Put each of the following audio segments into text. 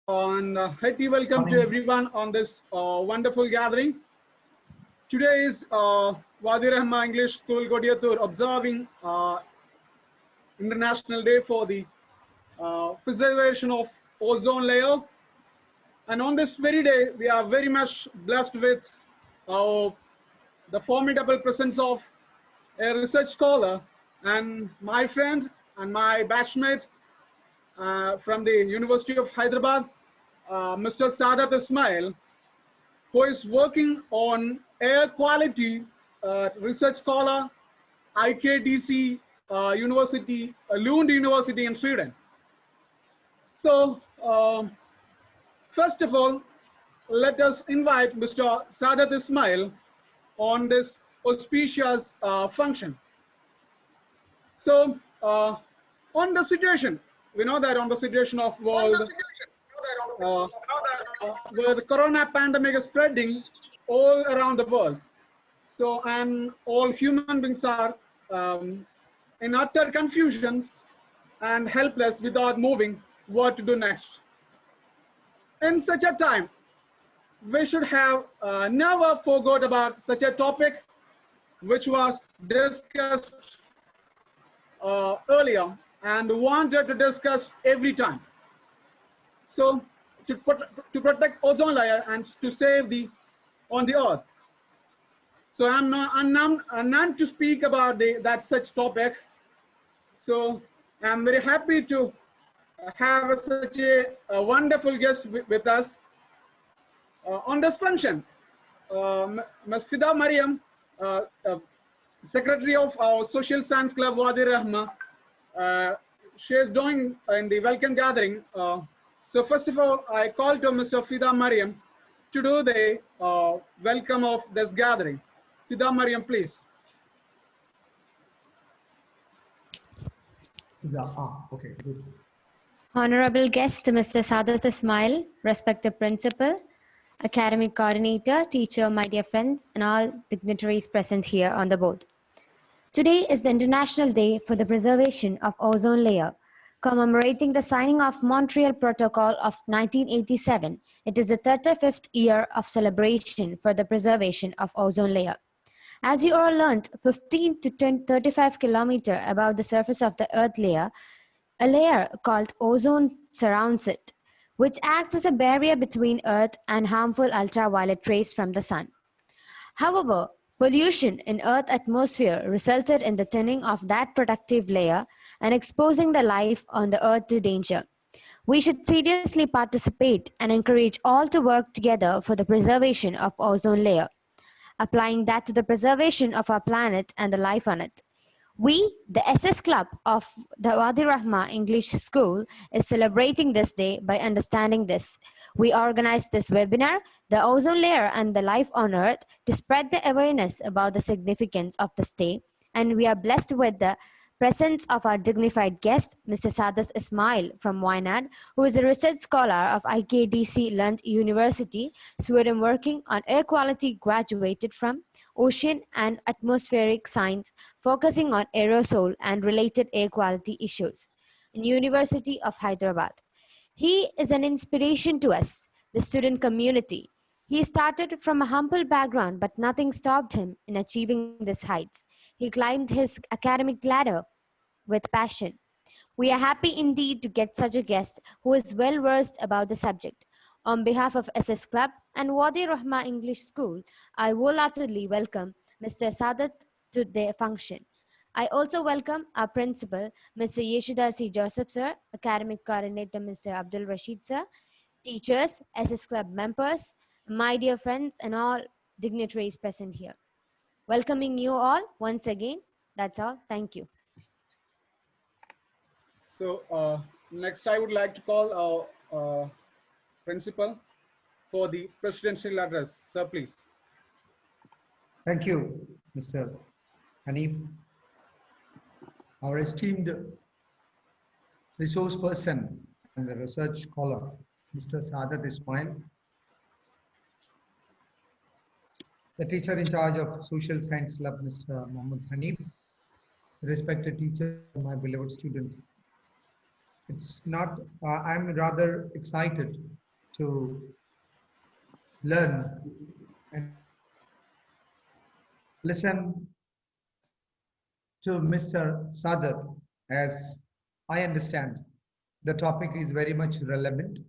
And hearty welcome to Morning. everyone on this wonderful gathering. Today is Wadi Rahma English School Godiyatur observing International Day for the preservation of ozone layer. And on this very day, we are very much blessed with the formidable presence of a research scholar and my friend and my batchmate from the University of Hyderabad, Mr. Sadat Ismail, who is working on air quality research scholar, IKDC University, Lund University in Sweden. So, first of all, let us invite Mr. Sadat Ismail on this auspicious function. So, on the situation, we know that on the situation of world, where the corona pandemic is spreading all around the world. So, and all human beings are in utter confusions and helpless without moving what to do next. In such a time, we should have never forgot about such a topic which was discussed earlier and wanted to discuss every time. So to protect ozone layer and to save on the earth. So I'm none to speak about that such topic. So I'm very happy to have such a wonderful guest with us on this function. Ms. Fida Mariam, Secretary of our Social Science Club Wadi Rahma, she is doing in the welcome gathering. So first of all, I call to Mr. Fida Mariam to do the welcome of this gathering. Fida Mariam, please. Okay, good. Honorable guest, Mr. Sadat Ismail, respected principal, academic coordinator, teacher, my dear friends, and all dignitaries present here on the board. Today is the International Day for the Preservation of Ozone Layer, commemorating the signing of Montreal Protocol of 1987. It is the 35th year of celebration for the preservation of ozone layer. As you all learned, 15 to 35 kilometers above the surface of the Earth layer, a layer called ozone surrounds it, which acts as a barrier between Earth and harmful ultraviolet rays from the sun. However, pollution in Earth's atmosphere resulted in the thinning of that protective layer and exposing the life on the Earth to danger. We should seriously participate and encourage all to work together for the preservation of ozone layer, applying that to the preservation of our planet and the life on it. We, the SS Club of the Wadi Rahma English School, is celebrating this day by understanding this. We organized this webinar, The Ozone Layer and the Life on Earth, to spread the awareness about the significance of this day, and we are blessed with the presence of our dignified guest, Mr. Sadat Ismail from Wayanad, who is a research scholar of IKDC Lund University, Sweden, working on air quality, graduated from Ocean and Atmospheric Science, focusing on aerosol and related air quality issues in University of Hyderabad. He is an inspiration to us, the student community. He started from a humble background, but nothing stopped him in achieving these heights. He climbed his academic ladder with passion. We are happy indeed to get such a guest who is well versed about the subject. On behalf of SS Club and Wadi Rahma English School, I wholeheartedly welcome Mr. Sadat to their function. I also welcome our principal, Mr. Yeshuda C. Joseph sir, academic coordinator, Mr. Abdul Rashid sir, teachers, SS Club members, my dear friends, and all dignitaries present here. Welcoming you all once again. That's all. Thank you. So next I would like to call our principal for the presidential address. Sir, please. Thank you, Mr. Hanif. Our esteemed resource person and the research scholar, Mr. Sadat Ismail, the teacher in charge of Social Science Club, Mr. Mohammed Hanif, respected teachers, my beloved students. It's not, I'm rather excited to learn and listen to Mr. Sadat. As I understand, the topic is very much relevant,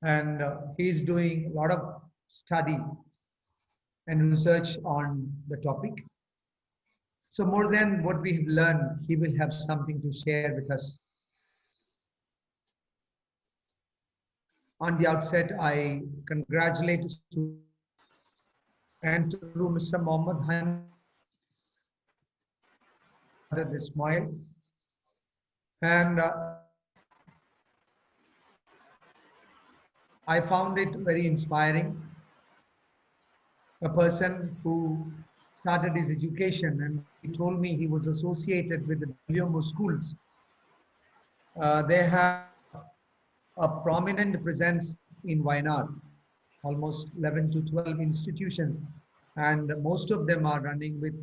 and he is doing a lot of study and research on the topic. So more than what we have learned, he will have something to share with us. On the outset, I congratulate and through Mr. Mohammed Hanif Ismail, and I found it very inspiring. A person who started his education, and he told me he was associated with the WMO schools. They have a prominent presence in Wayanad, almost 11 to 12 institutions, and most of them are running with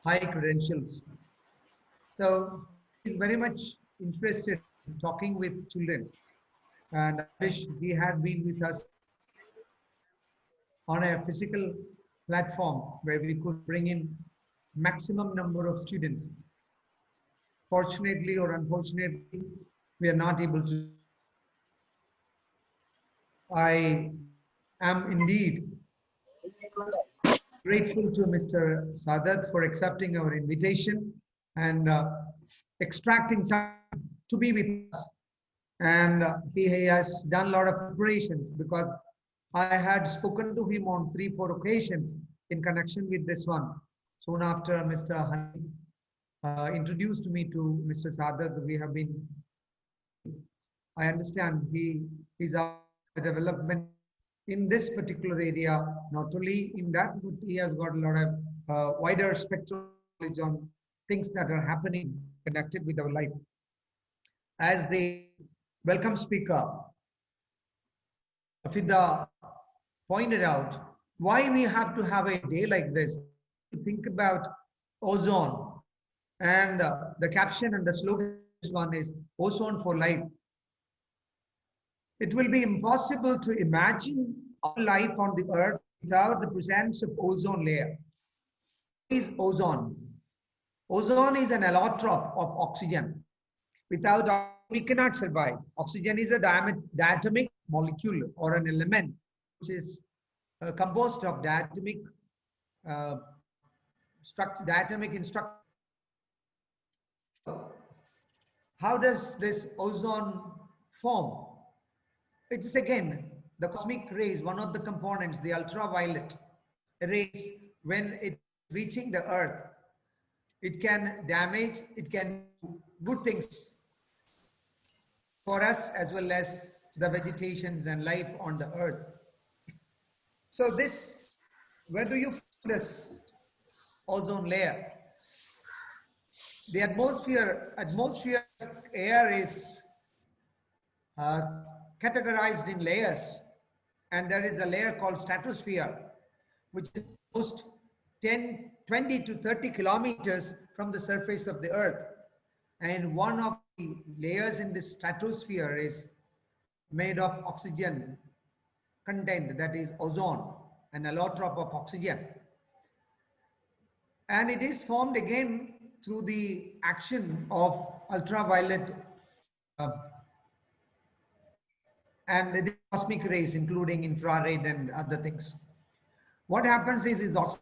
high credentials. So he's very much interested in talking with children, and I wish he had been with us on a physical platform where we could bring in maximum number of students. Fortunately or unfortunately, we are not able to. I am indeed grateful to Mr. Sadat for accepting our invitation and extracting time to be with us. And he has done a lot of preparations, because I had spoken to him on 3-4 occasions in connection with this one. Soon after Mr. Hanif introduced me to Mr. Sadat, we have been, I understand he is our development in this particular area, not only in that, but he has got a lot of wider spectrum knowledge on things that are happening connected with our life. As the welcome speaker, Afida pointed out, why we have to have a day like this to think about ozone, and the caption and the slogan this one is ozone for life. It will be impossible to imagine our life on the earth without the presence of ozone layer. What is ozone? Ozone is an allotrope of oxygen. Without oxygen, we cannot survive. Oxygen is a diatomic molecule or an element which is composed of diatomic structure. How does this ozone form? It is again the cosmic rays, one of the components, the ultraviolet rays. When it's reaching the earth, it can damage, it can do good things for us as well as the vegetations and life on the earth. So this, where do you find this ozone layer? The atmosphere air is categorized in layers, and there is a layer called stratosphere, which is almost 20 to 30 kilometers from the surface of the earth. And one of the layers in this stratosphere is made of oxygen content, that is ozone, an allotrope of oxygen. And it is formed again through the action of ultraviolet and the cosmic rays, including infrared and other things. What happens is oxygen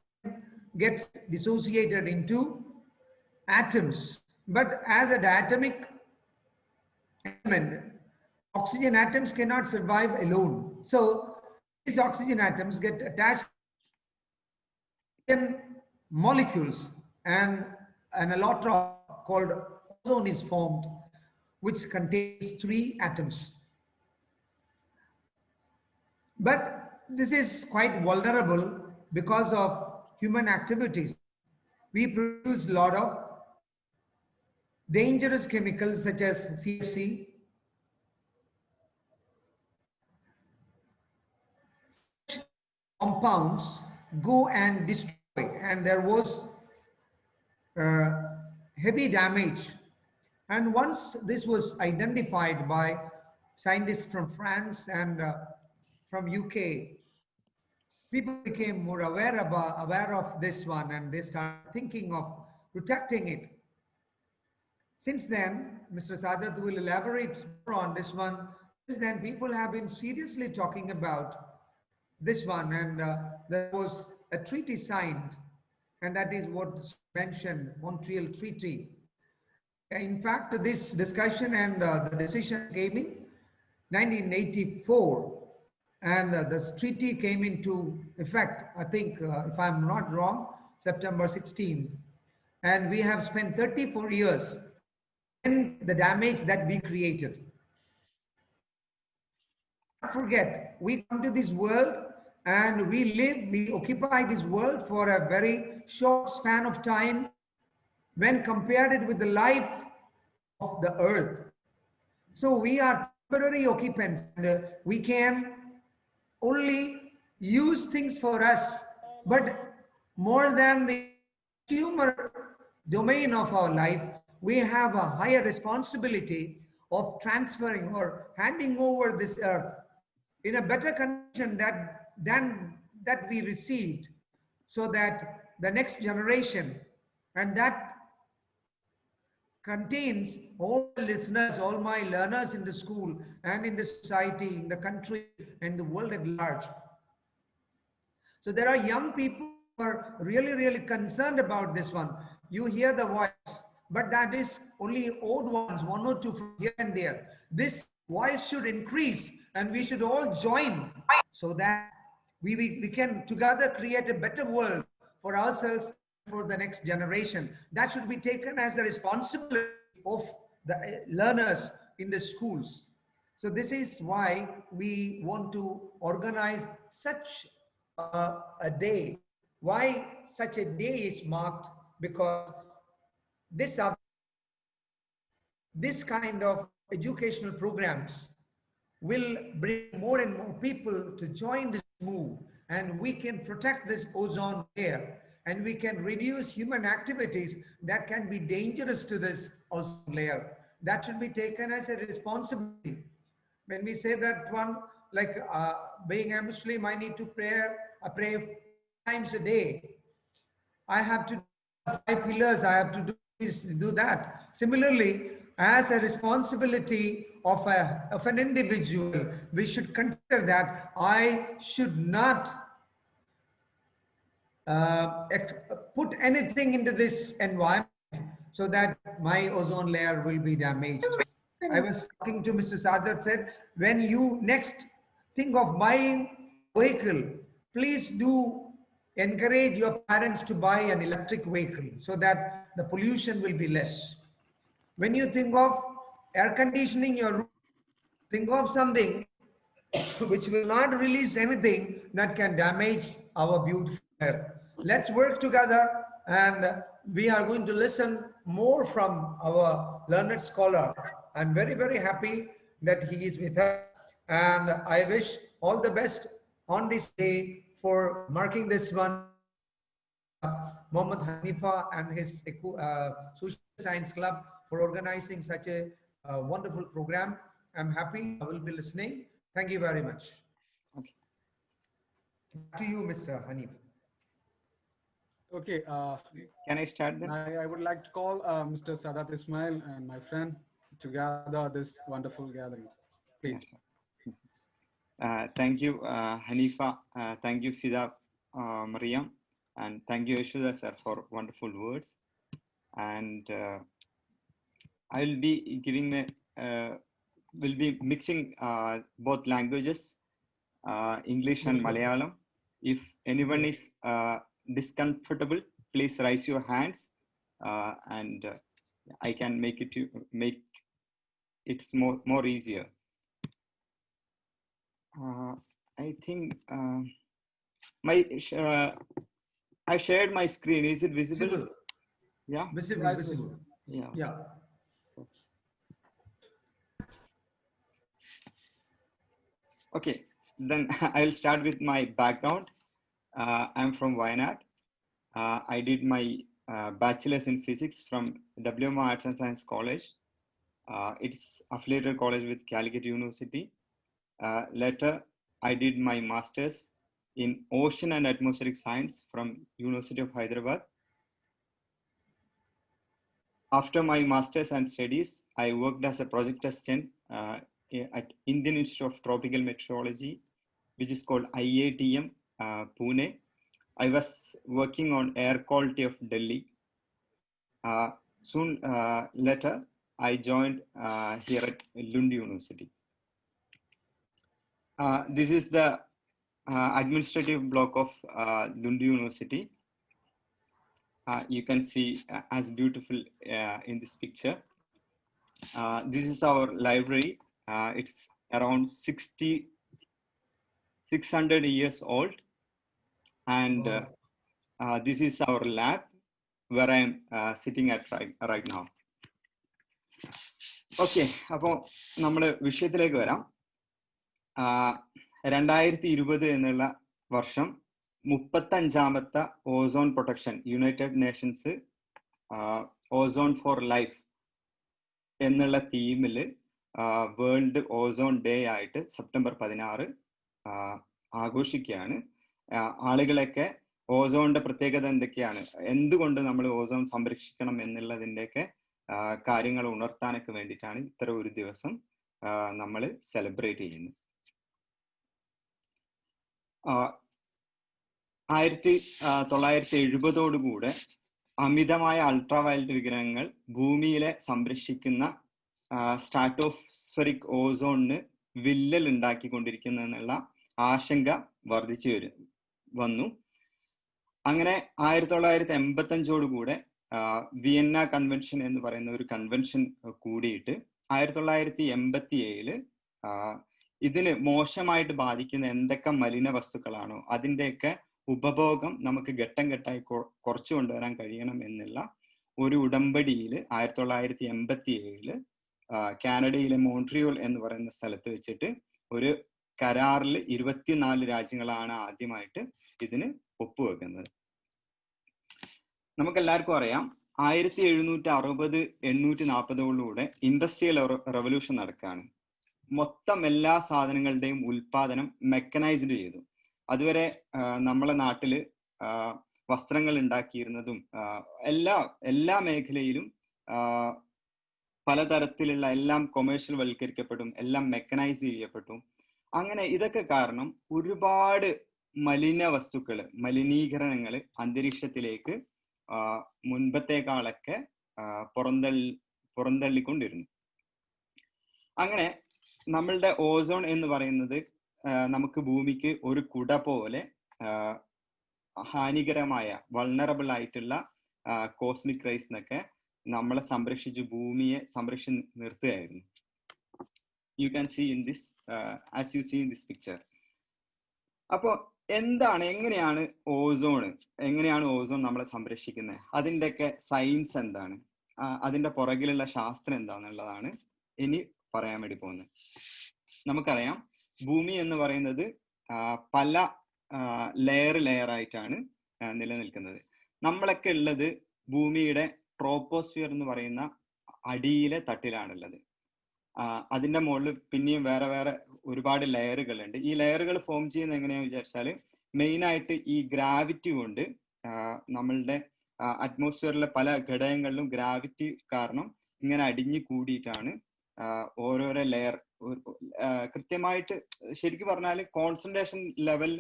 gets dissociated into atoms, but as a diatomic element, oxygen atoms cannot survive alone. So these oxygen atoms get attached to molecules, and an allotrope called ozone is formed, which contains 3 atoms. But this is quite vulnerable because of human activities. We produce a lot of dangerous chemicals such as CFC, compounds go and destroy, and there was heavy damage. And once this was identified by scientists from France and from UK, people became more aware of this one, and they started thinking of protecting it. Since then, Mr. Sadat will elaborate more on this one. Since then, people have been seriously talking about this one, and there was a treaty signed, and that is what's mentioned, Montreal Treaty. In fact, this discussion and the decision came in 1984, and this treaty came into effect, I think, if I'm not wrong, September 16th. And we have spent 34 years in the damage that we created. Don't forget, we come to this world and we occupy this world for a very short span of time when compared it with the life of the earth. So we are temporary occupants, and we can only use things for us, but more than the consumer domain of our life, we have a higher responsibility of transferring or handing over this earth in a better condition than that we received, so that the next generation, and that contains all the listeners, all my learners in the school and in the society, in the country, and the world at large. So there are young people who are really, really concerned about this one. You hear the voice, but that is only old ones, one or two from here and there. This voice should increase, and we should all join so that we can together create a better world for ourselves, for the next generation. That should be taken as the responsibility of the learners in the schools. So this is why we want to organize such a day. Why such a day is marked? Because this kind of educational programs will bring more and more people to join this move, and we can protect this ozone layer, and we can reduce human activities that can be dangerous to this ozone layer. That should be taken as a responsibility. When we say that one, like being a Muslim, I need to pray 5 times a day. I have to do 5 pillars. I have to do this, do that. Similarly, as a responsibility of an individual, we should consider that I should not put anything into this environment so that my ozone layer will be damaged. I was talking to Mr. Sadat, said, when you next think of buying vehicle, please do encourage your parents to buy an electric vehicle so that the pollution will be less. When you think of air conditioning your room, think of something which will not release anything that can damage our beautiful earth. Let's work together, and we are going to listen more from our learned scholar. I'm very, very happy that he is with us, and I wish all the best on this day for marking this one. Mohammed Hanifa and his Social Science Club for organizing such a wonderful program. I'm happy. I will be listening. Thank you very much. Okay. Back to you, Mr. Hanif. Okay. Can I start then? I would like to call Mr. Sadat Ismail and my friend to gather this wonderful gathering. Please. Yes, thank you, Hanifa. Thank you, Fida, Mariam. And thank you, Yashoda sir, for wonderful words. And I will be will be mixing both languages, English and Malayalam. If anyone is discomfortable, please raise your hands, and I can make it more easier. I think I shared my screen. Is it visible? Visible. Yeah. Visible. Yeah. Yeah. Okay, then I'll start with my background. I'm from Wayanad. I did my bachelor's in physics from WMO Arts and Science College. It's affiliated college with Calicut University. Later, I did my master's in Ocean and Atmospheric Science from University of Hyderabad. After my master's and studies, I worked as a project assistant at Indian Institute of Tropical Meteorology, which is called IATM, Pune. I was working on air quality of Delhi. Soon later, I joined here at Lund University. This is the administrative block of Lund University. You can see as beautiful in this picture. This is our library. It's around 600 years old. And this is our lab where I'm sitting at right now. Okay, അപ്പോൾ നമ്മൾ വിഷയത്തിലേക്ക് വരാം. 2020 എന്നുള്ള വർഷം 35ാമത്തെ ozone protection United Nations ozone for life എന്നുള്ള തീമിൽ world ozone day ആയിട്ട് സെപ്റ്റംബർ 16 ആഘോഷിക്കുകയാണ്. ആളുകളൊക്കെ ഓസോണിന്റെ പ്രത്യേകത എന്തൊക്കെയാണ്, എന്തുകൊണ്ട് നമ്മൾ ഓസോൺ സംരക്ഷിക്കണം എന്നുള്ളതിൻ്റെയൊക്കെ കാര്യങ്ങൾ ഉണർത്താനൊക്കെ വേണ്ടിയിട്ടാണ് ഇത്തരം ഒരു ദിവസം നമ്മൾ സെലിബ്രേറ്റ് ചെയ്യുന്നത്. 1970 അമിതമായ അൾട്രാവയലറ്റ് വികിരണങ്ങൾ ഭൂമിയിലെ സംരക്ഷിക്കുന്ന സ്ട്രാറ്റോസ്ഫെറിക് ഓസോണിന് വില്ലൽ ഉണ്ടാക്കിക്കൊണ്ടിരിക്കുന്നതെന്നുള്ള ആശങ്ക വർദ്ധിച്ചു വന്നു. അങ്ങനെ 1985 വിയന്ന കൺവെൻഷൻ എന്ന് പറയുന്ന ഒരു കൺവെൻഷൻ കൂടിയിട്ട് 1987 ഇതിന് മോശമായിട്ട് ബാധിക്കുന്ന എന്തൊക്കെ മലിന വസ്തുക്കളാണോ അതിൻ്റെയൊക്കെ ഉപഭോഗം നമുക്ക് ഘട്ടം ഘട്ടമായി കുറച്ചു കൊണ്ടുവരാൻ കഴിയണം എന്നുള്ള ഒരു ഉടമ്പടിയിൽ 1987 കാനഡയിലെ മോൺട്രിയോൾ എന്ന് പറയുന്ന സ്ഥലത്ത് വെച്ചിട്ട് ഒരു കരാറിൽ 24 രാജ്യങ്ങളാണ് ആദ്യമായിട്ട് ഇതിന് ഒപ്പുവെക്കുന്നത്. നമുക്കെല്ലാവർക്കും അറിയാം 1760-1840 ഇൻഡസ്ട്രിയൽ റെവല്യൂഷൻ നടക്കുകയാണ്. മൊത്തം എല്ലാ സാധനങ്ങളുടെയും ഉൽപാദനം മെക്കനൈസ്ഡ് ചെയ്തു. അതുവരെ നമ്മളെ നാട്ടില് വസ്ത്രങ്ങൾ ഉണ്ടാക്കിയിരുന്നതും എല്ലാ മേഖലയിലും പലതരത്തിലുള്ള എല്ലാം കൊമേഴ്ഷ്യൽ വൽക്കരിക്കപ്പെടും, എല്ലാം മെക്കനൈസ് ചെയ്യപ്പെട്ടു. അങ്ങനെ ഇതൊക്കെ കാരണം ഒരുപാട് മലിന വസ്തുക്കള്, മലിനീകരണങ്ങൾ അന്തരീക്ഷത്തിലേക്ക് മുൻപത്തേക്കാളൊക്കെ പുറന്തള്ളിക്കൊണ്ടിരുന്നു. അങ്ങനെ നമ്മളുടെ ഓസോൺ എന്ന് പറയുന്നത് നമുക്ക് ഭൂമിക്ക് ഒരു കുട പോലെ ഹാനികരമായ വൾണറബിൾ ആയിട്ടുള്ള കോസ്മിക് റേസ് എന്നൊക്കെ നമ്മളെ സംരക്ഷിച്ച് ഭൂമിയെ സംരക്ഷിച്ച് നിർത്തുകയായിരുന്നു. You can see in this as you see in this picture. അപ്പോൾ എങ്ങനെയാണ് ഓസോൺ നമ്മളെ സംരക്ഷിക്കുന്നത്, അതിൻ്റെയൊക്കെ സയൻസ് എന്താണ്, അതിൻ്റെ പുറകിലുള്ള ശാസ്ത്രം എന്താണെന്നുള്ളതാണ് ഇനി പറയാൻ വേണ്ടി പോകുന്നത്. നമുക്കറിയാം ഭൂമി എന്ന് പറയുന്നത് പല ലെയർ ആയിട്ടാണ് നിലനിൽക്കുന്നത്. നമ്മളൊക്കെ ഉള്ളത് ഭൂമിയുടെ ട്രോപ്പോസ്ഫിയർ എന്ന് പറയുന്ന അടിയിലെ തട്ടിലാണുള്ളത്. അതിൻ്റെ മുകളിൽ പിന്നെയും വേറെ ഒരുപാട് ലെയറുകളുണ്ട്. ഈ ലെയറുകൾ ഫോം ചെയ്യുന്നത് എങ്ങനെയാണെന്ന് വിചാരിച്ചാൽ മെയിനായിട്ട് ഈ ഗ്രാവിറ്റി കൊണ്ട് നമ്മളുടെ അറ്റ്മോസ്ഫിയറിലെ പല ഘടകങ്ങളിലും ഗ്രാവിറ്റി കാരണം ഇങ്ങനെ അടിഞ്ഞു കൂടിയിട്ടാണ് ഓരോരോ ലെയർ കൃത്യമായിട്ട് ശരിക്കും പറഞ്ഞാൽ കോൺസെൻട്രേഷൻ ലെവൽ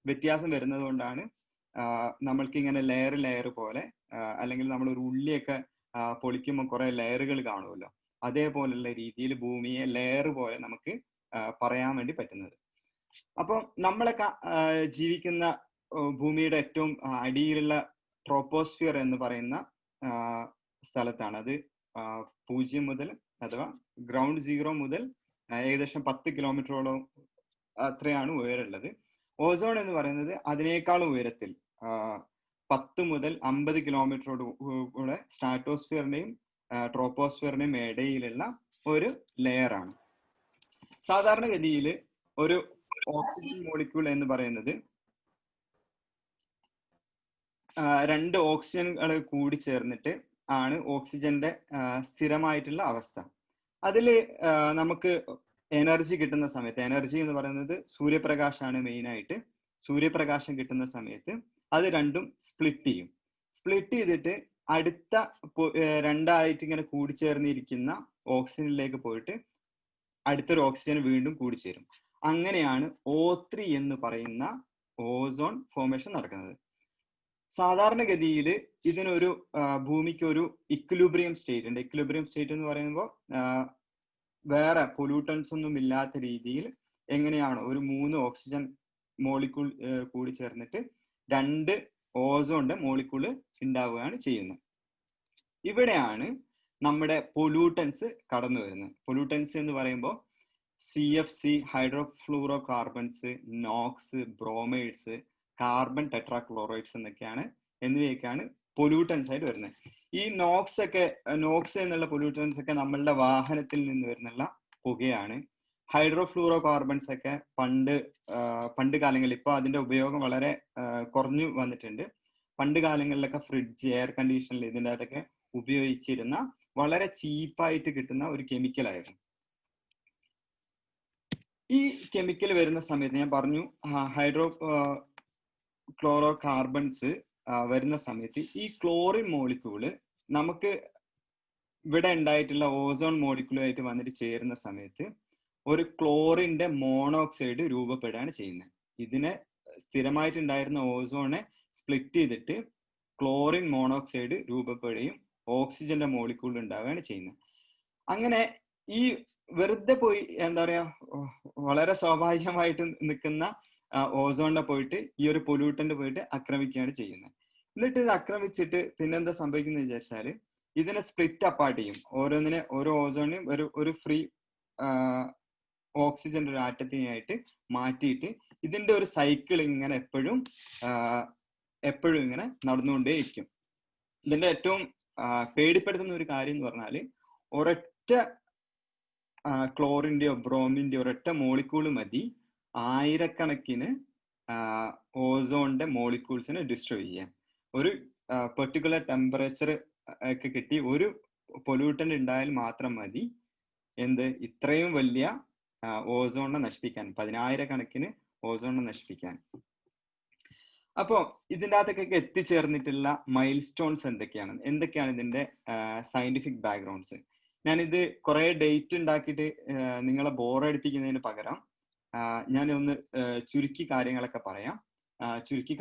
വ്യത്യാസം വരുന്നത് കൊണ്ടാണ് നമ്മൾക്ക് ഇങ്ങനെ ലെയർ പോലെ അല്ലെങ്കിൽ നമ്മളൊരു ഉള്ളിയൊക്കെ പൊളിക്കുമ്പോൾ കുറെ ലെയറുകൾ കാണുമല്ലോ, അതേപോലുള്ള രീതിയിൽ ഭൂമിയെ ലെയർ പോലെ നമുക്ക് പറയാൻ വേണ്ടി പറ്റുന്നത്. അപ്പം നമ്മളൊക്കെ ജീവിക്കുന്ന ഭൂമിയുടെ ഏറ്റവും അടിയിലുള്ള ട്രോപ്പോസ്ഫിയർ എന്ന് പറയുന്ന സ്ഥലത്താണ്. അത് 0 മുതൽ അഥവാ ഗ്രൗണ്ട് സീറോ മുതൽ ഏകദേശം 10 കിലോമീറ്ററോളം അത്രയാണ് ഉയരമുള്ളത്. ഓസോൺ എന്ന് പറയുന്നത് അതിനേക്കാളും ഉയരത്തിൽ 10 മുതൽ 50 കിലോമീറ്ററോട് കൂടെ സ്ട്രാറ്റോസ്ഫിയറിന്റെയും ട്രോപ്പോസ്ഫിയറിന്റെയും ഇടയിലുള്ള ഒരു ലെയറാണ്. സാധാരണഗതിയിൽ ഒരു ഓക്സിജൻ മോളിക്യൂൾ എന്ന് പറയുന്നത് 2 ഓക്സിജനുകൾ കൂടി ചേർന്നിട്ട് ആണ് ഓക്സിജന്റെ സ്ഥിരമായിട്ടുള്ള അവസ്ഥ. അതിൽ നമുക്ക് എനർജി കിട്ടുന്ന സമയത്ത്, എനർജി എന്ന് പറയുന്നത് സൂര്യപ്രകാശമാണ് മെയിനായിട്ട്. സൂര്യപ്രകാശം കിട്ടുന്ന സമയത്ത് അത് രണ്ടും സ്പ്ലിറ്റ് ചെയ്യും. സ്പ്ലിറ്റ് ചെയ്തിട്ട് അടുത്ത രണ്ടായിട്ട് ഇങ്ങനെ കൂടിച്ചേർന്നിരിക്കുന്ന ഓക്സിജനിലേക്ക് പോയിട്ട് അടുത്തൊരു ഓക്സിജൻ വീണ്ടും കൂടിച്ചേരും. അങ്ങനെയാണ് O3 എന്ന് പറയുന്ന ഓസോൺ ഫോർമേഷൻ നടക്കുന്നത്. സാധാരണഗതിയിൽ ഇതിനൊരു ഭൂമിക്ക് ഒരു ഇക്വിലിബ്രിയം സ്റ്റേറ്റ് ഉണ്ട്. ഇക്വിലിബ്രിയം സ്റ്റേറ്റ് എന്ന് പറയുമ്പോൾ വേറെ പൊല്യൂട്ടൻസ് ഒന്നും ഇല്ലാത്ത രീതിയിൽ എങ്ങനെയാണോ ഒരു 3 ഓക്സിജൻ മോളിക്യൂൾ കൂടി ചേർന്നിട്ട് 2 ഓസോണിന്റെ മോളിക്യൂള് ഉണ്ടാവുകയാണ് ചെയ്യുന്നത്. ഇവിടെയാണ് നമ്മുടെ പൊല്യൂട്ടൻസ് കടന്നു വരുന്നത്. പൊല്യൂട്ടൻസ് എന്ന് പറയുമ്പോൾ CFC, hydrofluoro carbons, Knox, ബ്രോമൈഡ്സ്, carbon ടെട്രാക്ലോറൈഡ്സ് എന്നിവയൊക്കെയാണ് പൊല്യൂട്ടൻസ് ആയിട്ട് വരുന്നത്. ഈ നോക്സ് എന്നുള്ള പൊല്യൂട്ടൻസ് ഒക്കെ നമ്മളുടെ വാഹനത്തിൽ നിന്ന് വരുന്നുള്ള പുകയാണ്. ഹൈഡ്രോഫ്ലൂറോ കാർബൺസ് ഒക്കെ പണ്ട് കാലങ്ങളിൽ, ഇപ്പോൾ അതിന്റെ ഉപയോഗം വളരെ കുറഞ്ഞു വന്നിട്ടുണ്ട്. പണ്ട് കാലങ്ങളിലൊക്കെ ഫ്രിഡ്ജ്, എയർ കണ്ടീഷനിൽ ഇതിൻ്റെ അകത്തൊക്കെ ഉപയോഗിച്ചിരുന്ന വളരെ ചീപ്പായിട്ട് കിട്ടുന്ന ഒരു കെമിക്കലായിരുന്നു. ഈ കെമിക്കൽ വരുന്ന സമയത്ത് ഞാൻ പറഞ്ഞു, ക്ലോറോ കാർബൺസ് വരുന്ന സമയത്ത് ഈ ക്ലോറിൻ മോളിക്യൂള് നമുക്ക് ഇവിടെ ഉണ്ടായിട്ടുള്ള ഓസോൺ മോളിക്യൂളുമായിട്ട് വന്നിട്ട് ചേരുന്ന സമയത്ത് ഒരു ക്ലോറിന്റെ മോണോക്സൈഡ് രൂപപ്പെടുകയാണ് ചെയ്യുന്നത്. ഇതിനെ സ്ഥിരമായിട്ടുണ്ടായിരുന്ന ഓസോണെ സ്പ്ലിറ്റ് ചെയ്തിട്ട് ക്ലോറിൻ മോണോക്സൈഡ് രൂപപ്പെടുകയും ഓക്സിജന്റെ മോളിക്യൂൾ ഉണ്ടാവുകയാണ് ചെയ്യുന്നത്. അങ്ങനെ ഈ വെറുതെ പോയി എന്താ പറയാ, വളരെ സ്വാഭാവികമായിട്ട് നിൽക്കുന്ന ഓസോണിനെ പോയിട്ട് ഈ ഒരു പൊല്യൂട്ടന്റ് പോയിട്ട് ആക്രമിക്കുകയാണ് ചെയ്യുന്നത്. എന്നിട്ട് ഇത് ആക്രമിച്ചിട്ട് പിന്നെന്താ സംഭവിക്കുന്നത് വിചാരിച്ചാല് ഇതിനെ സ്പ്ലിറ്റ് അപ്പാർട്ട് ചെയ്യും. ഓരോ ഓസോണിനും ഒരു ഫ്രീ ഓക്സിജന്റെ ഒരു ആറ്റത്തിനായിട്ട് മാറ്റിയിട്ട് ഇതിന്റെ ഒരു സൈക്കിൾ ഇങ്ങനെ എപ്പോഴും ഇങ്ങനെ നടന്നുകൊണ്ടേയിരിക്കും. ഇതിന്റെ ഏറ്റവും പേടിപ്പെടുത്തുന്ന ഒരു കാര്യം എന്ന് പറഞ്ഞാല് ഒരൊറ്റ ക്ലോറിന്റെയോ ബ്രോമിന്റെയോ ഒരൊറ്റ മോളിക്യൂള് മതി ആയിരക്കണക്കിന് ഓസോണിന്റെ മോളിക്യൂൾസിനെ ഡിസ്ട്രോയ് ചെയ്യാൻ. ഒരു പെർട്ടിക്കുലർ ടെമ്പറേച്ചർ ഒക്കെ കിട്ടി ഒരു പൊല്യൂട്ടന്റ് ഉണ്ടായാൽ മാത്രം മതി ഇത്രയും വലിയ ഓസോണിനെ നശിപ്പിക്കാൻ, 10,000 കണക്കിന് ഓസോണിനെ നശിപ്പിക്കാൻ. അപ്പോ ഇതിൻ്റെ അകത്തൊക്കെ എത്തിച്ചേർന്നിട്ടുള്ള മൈൽ സ്റ്റോൺസ് എന്തൊക്കെയാണ് ഇതിന്റെ സയന്റിഫിക് ബാക്ക്ഗ്രൗണ്ട്സ്. ഞാനിത് കുറെ ഡേറ്റ് ഉണ്ടാക്കിയിട്ട് നിങ്ങളെ ബോറടിപ്പിക്കുന്നതിന് പകരം ഞാൻ ഒന്ന് ചുരുക്കി കാര്യങ്ങളൊക്കെ പറയാം. ചുരുക്കി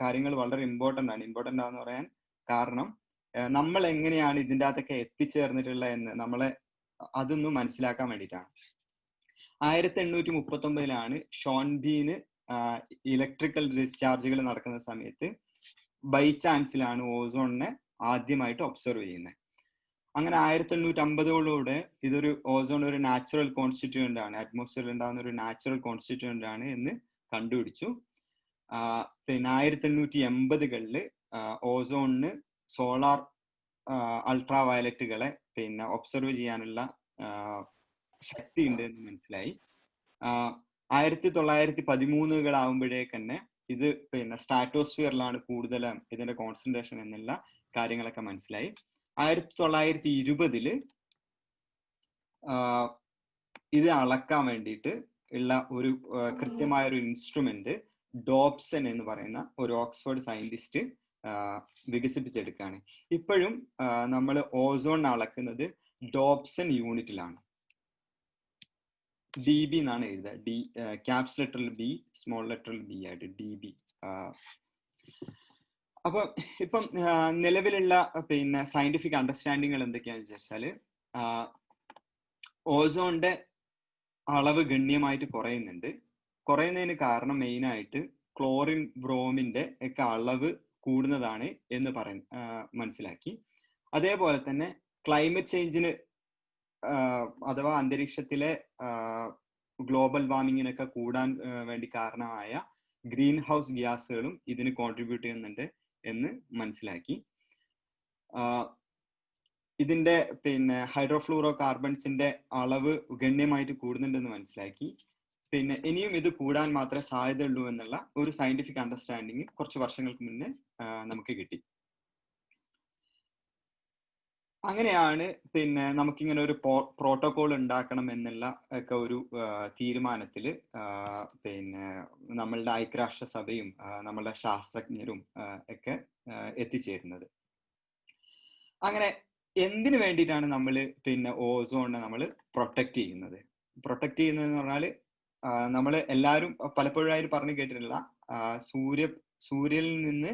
കാര്യങ്ങൾ വളരെ ഇമ്പോർട്ടൻ്റ് ആണെന്ന് പറയാൻ കാരണം നമ്മൾ എങ്ങനെയാണ് ഇതിൻ്റെ അകത്തൊക്കെ എത്തിച്ചേർന്നിട്ടുള്ള എന്ന് നമ്മളെ അതൊന്നും മനസ്സിലാക്കാൻ വേണ്ടിയിട്ടാണ്. 1839 ഷോൺബീന് ഇലക്ട്രിക്കൽ ഡിസ്ചാർജുകൾ നടക്കുന്ന സമയത്ത് ബൈ ചാൻസിലാണ് ഓസോണിനെ ആദ്യമായിട്ട് ഒബ്സർവ് ചെയ്യുന്നത്. അങ്ങനെ 1850 ഇതൊരു ഓസോൺ ഒരു നാച്ചുറൽ കോൺസ്റ്റിറ്റ്യൂവന്റ് ആണ്, അറ്റ്മോസ്ഫിയറിൽ ഉണ്ടാകുന്ന ഒരു നാച്ചുറൽ കോൺസ്റ്റിറ്റ്യൂവന്റ് ആണ് എന്ന് കണ്ടുപിടിച്ചു. പിന്നെ 1880 ഓസോണിന് സോളാർ അൾട്രാ വയലറ്റുകളെ ഒബ്സർവ് ചെയ്യാനുള്ള ശക്തി ഉണ്ട് എന്ന് മനസ്സിലായി. 1913 തന്നെ ഇത് സ്ട്രാറ്റോസ്ഫിയറിലാണ് കൂടുതൽ ഇതിന്റെ കോൺസെൻട്രേഷൻ എന്നുള്ള കാര്യങ്ങളൊക്കെ മനസ്സിലായി. 1920 ഇത് അളക്കാൻ വേണ്ടിയിട്ട് ഉള്ള ഒരു കൃത്യമായ ഒരു ഇൻസ്ട്രുമെന്റ് ഡോപ്സൺ എന്ന് പറയുന്ന ഒരു ഓക്സ്ഫോർഡ് സയന്റിസ്റ്റ് വികസിപ്പിച്ചെടുക്കുകയാണ്. ഇപ്പോഴും നമ്മൾ ഓസോൺ അളക്കുന്നത് ഡോപ്സൺ യൂണിറ്റിലാണ്. DB എന്നാണ് എഴുതുക, ക്യാപ്സ് ലെറ്ററിൽ B, സ്മോൾ ലെറ്ററിൽ B ആയിട്ട് DB. അപ്പൊ ഇപ്പം നിലവിലുള്ള സയന്റിഫിക് അണ്ടർസ്റ്റാൻഡിങ്ങൾ എന്തൊക്കെയാണെന്ന് വെച്ചാല് ഓസോണിന്റെ അളവ് ഗണ്യമായിട്ട് കുറയുന്നതിന് കാരണം മെയിനായിട്ട് ക്ലോറിൻ ബ്രോമിന്റെ ഒക്കെ അളവ് കൂടുന്നതാണ് എന്ന് മനസ്സിലാക്കി. അതേപോലെ തന്നെ ക്ലൈമറ്റ് ചേഞ്ചിന് അഥവാ അന്തരീക്ഷത്തിലെ ഗ്ലോബൽ വാർമിങ്ങിനൊക്കെ കൂടാൻ വേണ്ടി കാരണമായ ഗ്രീൻ ഹൗസ് ഗ്യാസുകളും ഇതിന് കോൺട്രിബ്യൂട്ട് ചെയ്യുന്നുണ്ട് എന്ന് മനസ്സിലാക്കി. ഇതിന്റെ ഹൈഡ്രോഫ്ലൂറോ കാർബൺസിന്റെ അളവ് ഗണ്യമായിട്ട് കൂടുന്നുണ്ടെന്ന് മനസ്സിലാക്കി. ഇനിയും ഇത് കൂടാൻ മാത്രമേ സാധ്യതയുള്ളൂ എന്നുള്ള ഒരു സയന്റിഫിക് അണ്ടർസ്റ്റാൻഡിങ് കുറച്ച് വർഷങ്ങൾക്ക് മുന്നേ നമുക്ക് കിട്ടി. അങ്ങനെയാണ് പിന്നെ നമുക്കിങ്ങനെ ഒരു പ്രോട്ടോകോൾ ഉണ്ടാക്കണം എന്നുള്ള ഒക്കെ ഒരു തീരുമാനത്തിൽ പിന്നെ നമ്മളുടെ ഐക്യരാഷ്ട്രസഭയും നമ്മളുടെ ശാസ്ത്രജ്ഞരും ഒക്കെ എത്തിച്ചേരുന്നത്. അങ്ങനെ എന്തിനു വേണ്ടിയിട്ടാണ് നമ്മൾ പിന്നെ ഓസോണിനെ നമ്മൾ പ്രൊട്ടക്ട് ചെയ്യുന്നത്? പ്രൊട്ടക്ട് ചെയ്യുന്നതെന്ന് പറഞ്ഞാൽ നമ്മൾ എല്ലാവരും പലപ്പോഴായി പറഞ്ഞു കേട്ടിട്ടുള്ള സൂര്യനിൽ നിന്ന്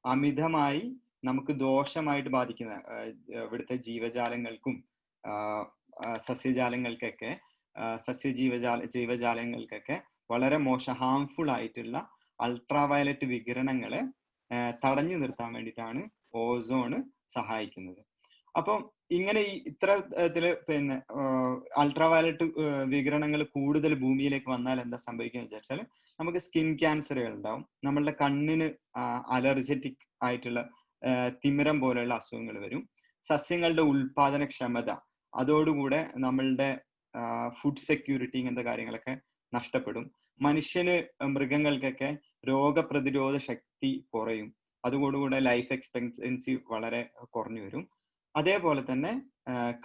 അമിതമായി നമുക്ക് ദോഷമായിട്ട് ബാധിക്കുന്ന ഇവിടുത്തെ ജീവജാലങ്ങൾക്കും സസ്യജാലങ്ങൾക്കൊക്കെ ജീവജാലങ്ങൾക്കൊക്കെ വളരെ ഹാംഫുൾ ആയിട്ടുള്ള അൾട്രാവയലറ്റ് വികിരണങ്ങളെ തടഞ്ഞു നിർത്താൻ വേണ്ടിയിട്ടാണ് ഓസോണ് സഹായിക്കുന്നത്. അപ്പം ഇങ്ങനെ ഇത്തരത്തില് പിന്നെ അൾട്രാവയലറ്റ് വികിരണങ്ങൾ കൂടുതൽ ഭൂമിയിലേക്ക് വന്നാൽ എന്താ സംഭവിക്കുക വെച്ചാൽ നമുക്ക് സ്കിൻ ക്യാൻസറുകൾ ഉണ്ടാവും, നമ്മളുടെ കണ്ണിന് അലർജറ്റിക് ആയിട്ടുള്ള തിമിരം പോലെയുള്ള അസുഖങ്ങൾ വരും, സസ്യങ്ങളുടെ ഉൽപാദനക്ഷമത അതോടുകൂടെ നമ്മളുടെ ഫുഡ് സെക്യൂരിറ്റി ഇങ്ങനത്തെ കാര്യങ്ങളൊക്കെ നഷ്ടപ്പെടും, മനുഷ്യന് മൃഗങ്ങൾക്കൊക്കെ രോഗപ്രതിരോധ ശക്തി കുറയും, അതോടുകൂടെ ലൈഫ് എക്സ്പെക്ടൻസി വളരെ കുറഞ്ഞു വരും, അതേപോലെ തന്നെ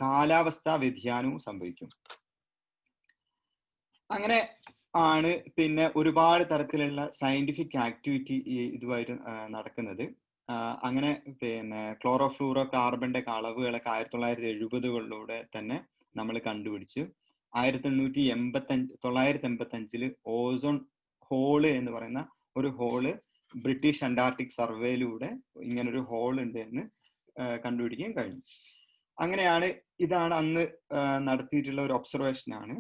കാലാവസ്ഥാ വ്യതിയാനവും സംഭവിക്കും. അങ്ങനെ ആണ് പിന്നെ ഒരുപാട് തരത്തിലുള്ള സയന്റിഫിക് ആക്ടിവിറ്റി ഇതുമായിട്ട് നടക്കുന്നത്. അങ്ങനെ പിന്നെ ക്ലോറോഫ്ലൂറോ കാർബണിന്റെ അളവുകളൊക്കെ 1970കളിലൂടെ തന്നെ നമ്മൾ കണ്ടുപിടിച്ചു. 1985 ഓസോൺ ഹോള് എന്ന് പറയുന്ന ഒരു ഹോള് ബ്രിട്ടീഷ് അന്റാർട്ടിക് സർവേയിലൂടെ ഇങ്ങനൊരു ഹോൾ ഉണ്ട് എന്ന് കണ്ടുപിടിക്കാൻ കഴിഞ്ഞു. അങ്ങനെയാണ് ഇതാണ് അന്ന് നടത്തിയിട്ടുള്ള ഒരു ഒബ്സർവേഷൻ ആണ്.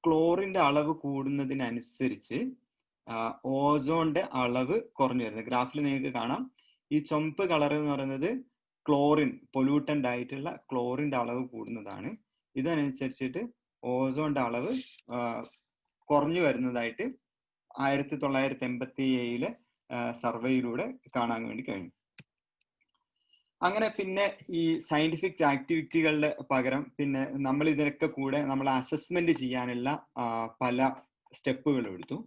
ക്ലോറിന്റെ അളവ് കൂടുന്നതിനനുസരിച്ച് ഓസോണിന്റെ അളവ് കുറഞ്ഞു വരുന്നത്. ഗ്രാഫിൽ നിങ്ങൾക്ക് കാണാം, ഈ ചുമപ്പ് കളർ എന്ന് പറയുന്നത് ക്ലോറിൻ, പൊല്യൂട്ടന്റ് ആയിട്ടുള്ള ക്ലോറിന്റെ അളവ് കൂടുന്നതാണ്. ഇതനുസരിച്ചിട്ട് ഓസോണിന്റെ അളവ് കുറഞ്ഞു വരുന്നതായിട്ട് 1987 സർവേയിലൂടെ കാണാൻ വേണ്ടി കഴിഞ്ഞു. അങ്ങനെ പിന്നെ ഈ സയന്റിഫിക് ആക്ടിവിറ്റികളുടെ പകരം പിന്നെ നമ്മൾ ഇതിനൊക്കെ കൂടെ നമ്മൾ അസസ്മെന്റ് ചെയ്യാനുള്ള പല സ്റ്റെപ്പുകൾ എടുത്തു.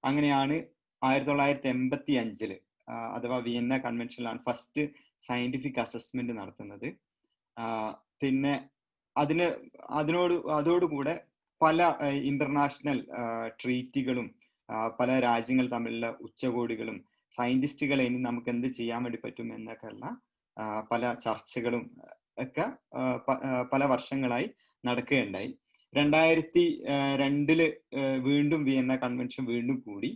അങ്ങനെയാണ് 1985 അഥവാ വിയന്ന കൺവെൻഷനിലാണ് ഫസ്റ്റ് സയന്റിഫിക് അസസ്മെന്റ് നടത്തുന്നത്. പിന്നെ അതോടുകൂടെ പല ഇന്റർനാഷണൽ ട്രീറ്റികളും പല രാജ്യങ്ങൾ തമ്മിലുള്ള ഉച്ചകോടികളും സയന്റിസ്റ്റുകളെ ഇനി നമുക്ക് എന്ത് ചെയ്യാൻ വേണ്ടി പറ്റും എന്നൊക്കെയുള്ള പല ചർച്ചകളും ഒക്കെ പല വർഷങ്ങളായി നടക്കുകയുണ്ടായി. 2002 വീണ്ടും വിയന്ന കൺവെൻഷൻ വീണ്ടും കൂടി.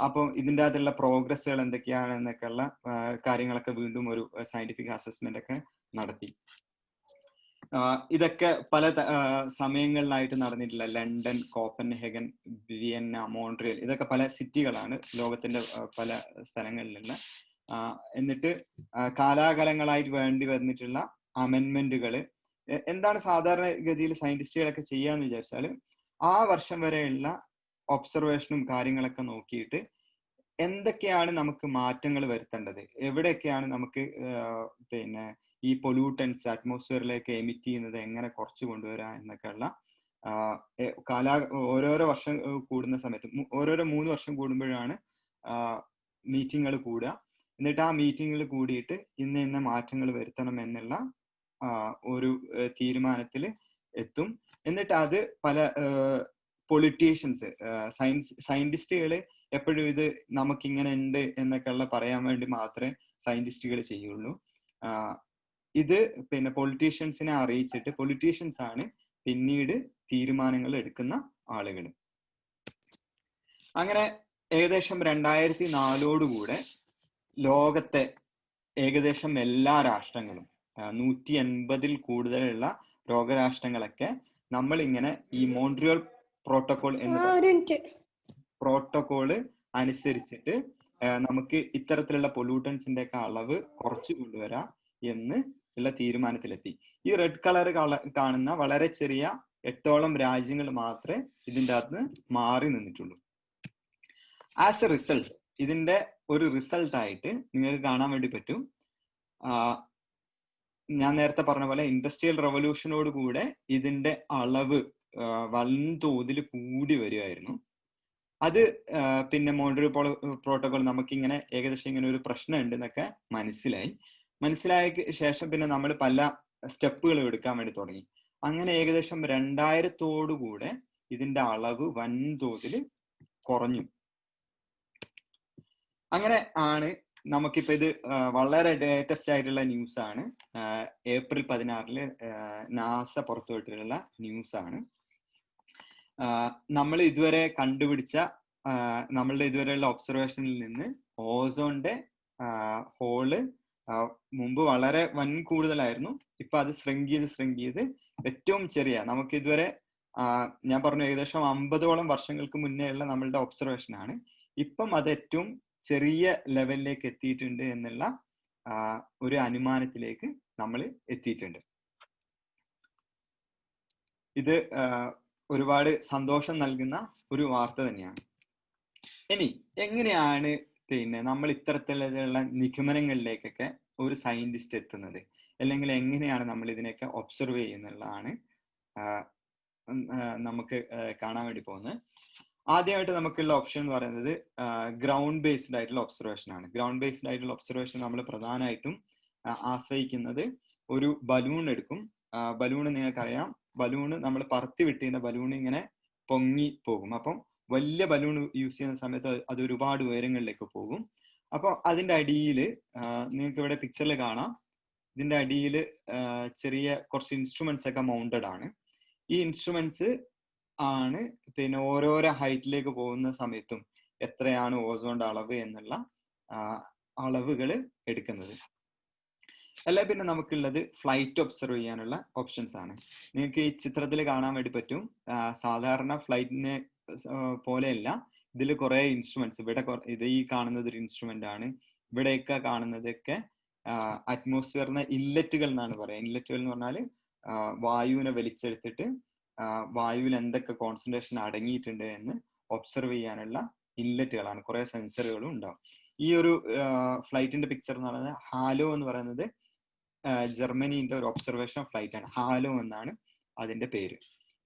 അപ്പം ഇതിൻ്റെ അകത്തുള്ള പ്രോഗ്രസ്സുകൾ എന്തൊക്കെയാണ് എന്നൊക്കെയുള്ള കാര്യങ്ങളൊക്കെ വീണ്ടും ഒരു സയന്റിഫിക് അസസ്മെന്റ് ഒക്കെ നടത്തി. ഇതൊക്കെ പല സമയങ്ങളിലായിട്ട് നടന്നിട്ടില്ല. ലണ്ടൻ, കോപ്പൻഹേഗൻ, വിയന്ന, മോൺട്രിയൽ, ഇതൊക്കെ പല സിറ്റികളാണ് ലോകത്തിന്റെ പല സ്ഥലങ്ങളിലുള്ള. എന്നിട്ട് കാലാകാലങ്ങളായിട്ട് വേണ്ടി വന്നിട്ടുള്ള അമെൻമെന്റുകൾ എന്താണ് സാധാരണ ഗതിയിൽ സയന്റിസ്റ്റുകളൊക്കെ ചെയ്യാന്ന് വിചാരിച്ചാൽ ആ വർഷം വരെയുള്ള ഒബ്സർവേഷനും കാര്യങ്ങളൊക്കെ നോക്കിയിട്ട് എന്തൊക്കെയാണ് നമുക്ക് മാറ്റങ്ങൾ വരുത്തേണ്ടത്, എവിടെയൊക്കെയാണ് നമുക്ക് പിന്നെ ഈ പൊല്യൂട്ടൻസ് അറ്റ്മോസ്ഫിയറിലേക്ക് എമിറ്റ് ചെയ്യുന്നത് എങ്ങനെ കുറച്ച് കൊണ്ടുവരാം എന്നൊക്കെയുള്ള ഓരോരോ വർഷം കൂടുന്ന സമയത്ത് ഓരോരോ 3 വർഷം കൂടുമ്പോഴാണ് മീറ്റിങ്ങുകൾ കൂടുക. എന്നിട്ട് ആ മീറ്റിങ്ങിൽ കൂടിയിട്ട് ഇന്ന മാറ്റങ്ങൾ വരുത്തണം എന്നുള്ള ഒരു തീരുമാനത്തിൽ എത്തും. എന്നിട്ട് അത് പല പൊളിറ്റീഷ്യൻസ്, സയന്റിസ്റ്റുകൾ എപ്പോഴും ഇത് നമുക്കിങ്ങനെ ഉണ്ട് എന്നൊക്കെയുള്ള പറയാൻ വേണ്ടി മാത്രമേ സയന്റിസ്റ്റുകൾ ചെയ്യുള്ളൂ. ഇത് പിന്നെ പൊളിറ്റീഷ്യൻസിനെ അറിയിച്ചിട്ട് പൊളിറ്റീഷ്യൻസ് ആണ് പിന്നീട് തീരുമാനങ്ങൾ എടുക്കുന്ന ആളുകൾ. അങ്ങനെ ഏകദേശം 2004 ലോകത്തെ ഏകദേശം എല്ലാ രാഷ്ട്രങ്ങളും 180 കൂടുതലുള്ള ലോകരാഷ്ട്രങ്ങളൊക്കെ നമ്മൾ ഇങ്ങനെ ഈ മോൺട്രിയൽ പ്രോട്ടോകോൾ എന്ന പ്രോട്ടോകോള് അനുസരിച്ചിട്ട് നമുക്ക് ഇത്തരത്തിലുള്ള പൊല്യൂട്ടൻസിന്റെ ഒക്കെ അളവ് കുറച്ച് കൊണ്ടുവരാം എന്ന് ഉള്ള തീരുമാനത്തിലെത്തി. ഈ റെഡ് കളർ കാണുന്ന വളരെ ചെറിയ 8ഓളം രാജ്യങ്ങൾ മാത്രമേ ഇതിൻ്റെ അകത്ത് മാറി നിന്നിട്ടുള്ളൂ. ആസ് എ റിസൾട്ട്, ഇതിന്റെ ഒരു റിസൾട്ടായിട്ട് നിങ്ങൾക്ക് കാണാൻ വേണ്ടി പറ്റും, ഞാൻ നേരത്തെ പറഞ്ഞ പോലെ ഇൻഡസ്ട്രിയൽ റവല്യൂഷനോട് കൂടെ ഇതിന്റെ അളവ് വൻതോതിൽ കൂടി വരികയായിരുന്നു. അത് പിന്നെ മോൺട്രിയൽ പ്രോട്ടോകോൾ നമുക്കിങ്ങനെ ഏകദേശം ഇങ്ങനെ ഒരു പ്രശ്നം ഉണ്ടെന്നൊക്കെ മനസ്സിലായി. മനസ്സിലായ ശേഷം പിന്നെ നമ്മൾ പല സ്റ്റെപ്പുകൾ എടുക്കാൻ വേണ്ടി തുടങ്ങി. അങ്ങനെ ഏകദേശം 2000-ഓടുകൂടെ ഇതിന്റെ അളവ് വൻതോതിൽ കുറഞ്ഞു. അങ്ങനെ ആണ് നമുക്കിപ്പോ ഇത് വളരെ ലേറ്റസ്റ്റ് ആയിട്ടുള്ള ന്യൂസ് ആണ്. ഏപ്രിൽ 16 നാസ പുറത്തുവിട്ടിട്ടുള്ള ന്യൂസ് ആണ്. നമ്മൾ ഇതുവരെ കണ്ടുപിടിച്ച നമ്മളുടെ ഇതുവരെയുള്ള ഒബ്സർവേഷനിൽ നിന്ന് ഓസോണിന്റെ ഹോള് മുമ്പ് വളരെ വൻ കൂടുതലായിരുന്നു. ഇപ്പൊ അത് ശ്രങ്ക് ചെയ്ത് ഏറ്റവും ചെറിയ, നമുക്ക് ഇതുവരെ ഞാൻ പറഞ്ഞു ഏകദേശം 50ഓളം വർഷങ്ങൾക്ക് മുന്നേ ഉള്ള നമ്മളുടെ ഒബ്സർവേഷൻ ആണ്. ഇപ്പം അത് ഏറ്റവും ചെറിയ ലെവലിലേക്ക് എത്തിയിട്ടുണ്ട് എന്നുള്ള ഒരു അനുമാനത്തിലേക്ക് നമ്മൾ എത്തിയിട്ടുണ്ട്. ഇത് ഒരുപാട് സന്തോഷം നൽകുന്ന ഒരു വാർത്ത തന്നെയാണ്. ഇനി എങ്ങനെയാണ് പിന്നെ നമ്മൾ ഇത്തരത്തിലുള്ള നിഗമനങ്ങളിലേക്കൊക്കെ ഒരു സയന്റിസ്റ്റ് എത്തുന്നത്, അല്ലെങ്കിൽ എങ്ങനെയാണ് നമ്മൾ ഇതിനെയൊക്കെ ഒബ്സർവ് ചെയ്യുന്നുള്ളതാണ് നമുക്ക് കാണാൻ വേണ്ടി പോകുന്നത്. ആദ്യമായിട്ട് നമുക്കുള്ള ഓപ്ഷൻ എന്ന് പറയുന്നത് ഗ്രൗണ്ട് ബേസ്ഡ് ആയിട്ടുള്ള ഒബ്സർവേഷൻ ആണ്. ഗ്രൗണ്ട് ബേസ്ഡ് ആയിട്ടുള്ള ഒബ്സർവേഷൻ നമ്മൾ പ്രധാനമായിട്ടും ആശ്രയിക്കുന്നത് ഒരു ബലൂൺ എടുക്കും. ബലൂൺ നിങ്ങൾക്കറിയാം, ബലൂണ് നമ്മൾ പറത്തി വിട്ടിരുന്ന ബലൂൺ ഇങ്ങനെ പൊങ്ങി പോകും. അപ്പം വലിയ ബലൂൺ യൂസ് ചെയ്യുന്ന സമയത്ത് അത് ഒരുപാട് ഉയരങ്ങളിലേക്ക് പോകും. അപ്പോൾ അതിന്റെ അടിയിൽ നിങ്ങൾക്ക് ഇവിടെ പിക്ചറിൽ കാണാം, ഇതിന്റെ അടിയിൽ ചെറിയ കുറച്ച് ഇൻസ്ട്രുമെന്റ്സ് ഒക്കെ മൗണ്ടഡ് ആണ്. ഈ ഇൻസ്ട്രുമെന്റ്സ് ആണ് പിന്നെ ഓരോരോ ഹൈറ്റിലേക്ക് പോകുന്ന സമയത്തും എത്രയാണ് ഓസോണിന്റെ അളവ് എന്നുള്ള അളവുകൾ എടുക്കുന്നത്. അല്ല പിന്നെ നമുക്കുള്ളത് ഫ്ലൈറ്റ് ഒബ്സർവ് ചെയ്യാനുള്ള ഓപ്ഷൻസ് ആണ്. നിങ്ങൾക്ക് ഈ ചിത്രത്തിൽ കാണാൻ വേണ്ടി പറ്റും, സാധാരണ ഫ്ലൈറ്റിനെ പോലെയല്ല, ഇതിൽ കുറെ ഇൻസ്ട്രുമെന്റ്സ്, ഇവിടെ ഇത് ഈ കാണുന്നത് ഒരു ഇൻസ്ട്രുമെന്റ് ആണ്. ഇവിടെയൊക്കെ കാണുന്നതൊക്കെ അറ്റ്മോസ്ഫിയറിനെ ഇല്ലറ്റുകൾ എന്നാണ് പറയുക. ഇല്ലറ്റുകൾ എന്ന് പറഞ്ഞാൽ വായുവിനെ വലിച്ചെടുത്തിട്ട് വായുവിൽ എന്തൊക്കെ കോൺസെൻട്രേഷൻ അടങ്ങിയിട്ടുണ്ട് എന്ന് ഒബ്സർവ് ചെയ്യാനുള്ള ഇല്ലറ്റുകളാണ്. കുറെ സെൻസറുകളും ഉണ്ടാവും. ഈ ഒരു ഫ്ലൈറ്റിന്റെ പിക്ചർ എന്ന് പറയുന്നത് ഹാലോ എന്ന് പറയുന്നത് ജർമ്മനിന്റെ ഒരു ഒബ്സർവേഷൻ ഫ്ലൈറ്റ് ആണ്. ഹാലോ എന്നാണ് അതിന്റെ പേര്.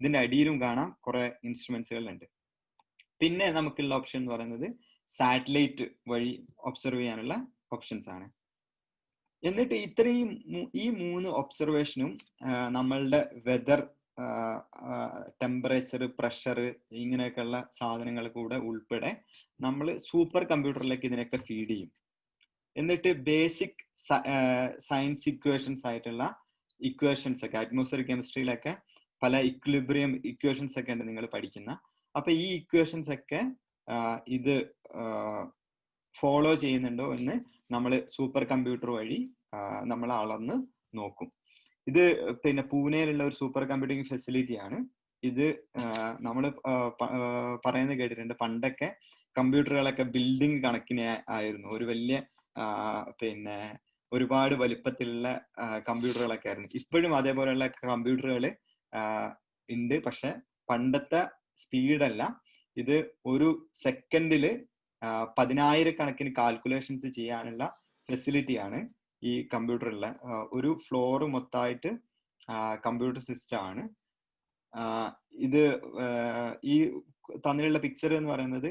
ഇതിന്റെ അടിയിലും കാണാം കുറെ ഇൻസ്ട്രുമെന്റ്സുകൾ ഉണ്ട്. പിന്നെ നമുക്കുള്ള ഓപ്ഷൻ എന്ന് പറയുന്നത് സാറ്റലൈറ്റ് വഴി ഒബ്സർവ് ചെയ്യാനുള്ള ഓപ്ഷൻസ് ആണ്. എന്നിട്ട് ഇത്രയും ഈ 3 ഒബ്സർവേഷനും നമ്മളുടെ വെതർ, ടെമ്പറേച്ചർ, പ്രഷർ ഇങ്ങനെയൊക്കെയുള്ള സാധനങ്ങൾ കൂടെ ഉൾപ്പെടെ നമ്മൾ സൂപ്പർ കമ്പ്യൂട്ടറിലേക്ക് ഇതിനൊക്കെ ഫീഡ് ചെയ്യും. എന്നിട്ട് ബേസിക് സയൻസ് ഇക്വേഷൻസ് ആയിട്ടുള്ള ഇക്വേഷൻസ് ഒക്കെ, അറ്റ്മോസ്ഫിയർ കെമിസ്ട്രിയിലൊക്കെ പല ഇക്വിലിബ്രിയം ഇക്വേഷൻസ് ഒക്കെ ഉണ്ട് നിങ്ങൾ പഠിക്കുന്ന. അപ്പൊ ഈ ഇക്വേഷൻസ് ഒക്കെ ഇത് ഫോളോ ചെയ്യുന്നുണ്ടോ എന്ന് നമ്മൾ സൂപ്പർ കമ്പ്യൂട്ടർ വഴി നമ്മൾ അളന്ന് നോക്കും. ഇത് പിന്നെ പൂനെയിലുള്ള ഒരു സൂപ്പർ കമ്പ്യൂട്ടിംഗ് ഫെസിലിറ്റി ആണ്. ഇത് നമ്മൾ പറയുന്നത് കേട്ടിട്ടുണ്ട്, പണ്ടൊക്കെ കമ്പ്യൂട്ടറുകളൊക്കെ ബിൽഡിംഗ് കണക്കിന് ആയിരുന്നു. ഒരു വലിയ പിന്നെ ഒരുപാട് വലിപ്പത്തിലുള്ള കമ്പ്യൂട്ടറുകളൊക്കെ ആയിരുന്നു. ഇപ്പോഴും അതേപോലെയുള്ള കമ്പ്യൂട്ടറുകൾ ഉണ്ട്, പക്ഷെ പണ്ടത്തെ സ്പീഡല്ല. ഇത് ഒരു സെക്കൻഡില് 10,000 കാൽക്കുലേഷൻസ് ചെയ്യാനുള്ള ഫെസിലിറ്റിയാണ് ഈ കമ്പ്യൂട്ടറിലുള്ള. ഒരു ഫ്ലോർ മൊത്തമായിട്ട് കമ്പ്യൂട്ടർ സിസ്റ്റം ആണ്. ഇത് ഈ തന്നിലുള്ള പിക്ചർ എന്ന് പറയുന്നത്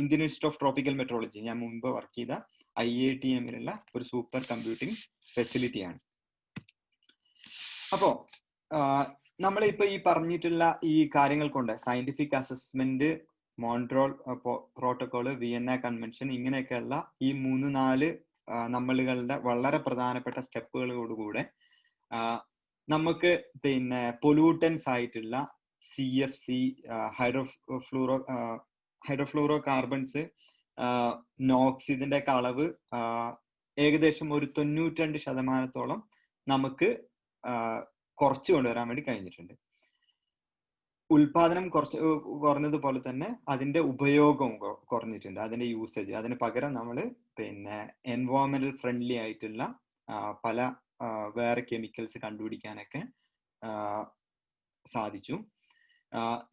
Indian institute of tropical metrology, ഞാൻ മുമ്പ് വർക്ക് ചെയ്ത IITM-ലുള്ള ഒരു സൂപ്പർ കമ്പ്യൂട്ടിംഗ് ഫെസിലിറ്റിയാണ്. അപ്പോ നമ്മളിപ്പോ ഈ പറഞ്ഞിട്ടുള്ള ഈ കാര്യങ്ങൾ കൊണ്ട് scientific assessment, Montreal protocol, Vienna convention, ഇങ്ങനെയൊക്കെയുള്ള ഈ 3-4 നമ്മളുകളുടെ വളരെ പ്രധാനപ്പെട്ട സ്റ്റെപ്പുകളോടുകൂടെ നമുക്ക് പിന്നെ പൊല്യൂട്ടൻസ് ആയിട്ടുള്ള CFC, ഹൈഡ്രോഫ്ലൂറോ കാർബൺസ്, നോക്സ്, ഇതിന്റെ ഒക്കെ അളവ് ഏകദേശം ഒരു 92% നമുക്ക് കുറച്ചു കൊണ്ടുവരാൻ വേണ്ടി കഴിഞ്ഞിട്ടുണ്ട്. ഉൽപാദനം കുറഞ്ഞതുപോലെ തന്നെ അതിന്റെ ഉപയോഗവും കുറഞ്ഞിട്ടുണ്ട്, അതിന്റെ യൂസേജ്. അതിന് പകരം നമ്മൾ പിന്നെ എൻവയോൺമെന്റൽ ഫ്രണ്ട്ലി ആയിട്ടുള്ള പല വേറെ കെമിക്കൽസ് കണ്ടുപിടിക്കാനൊക്കെ സാധിച്ചു.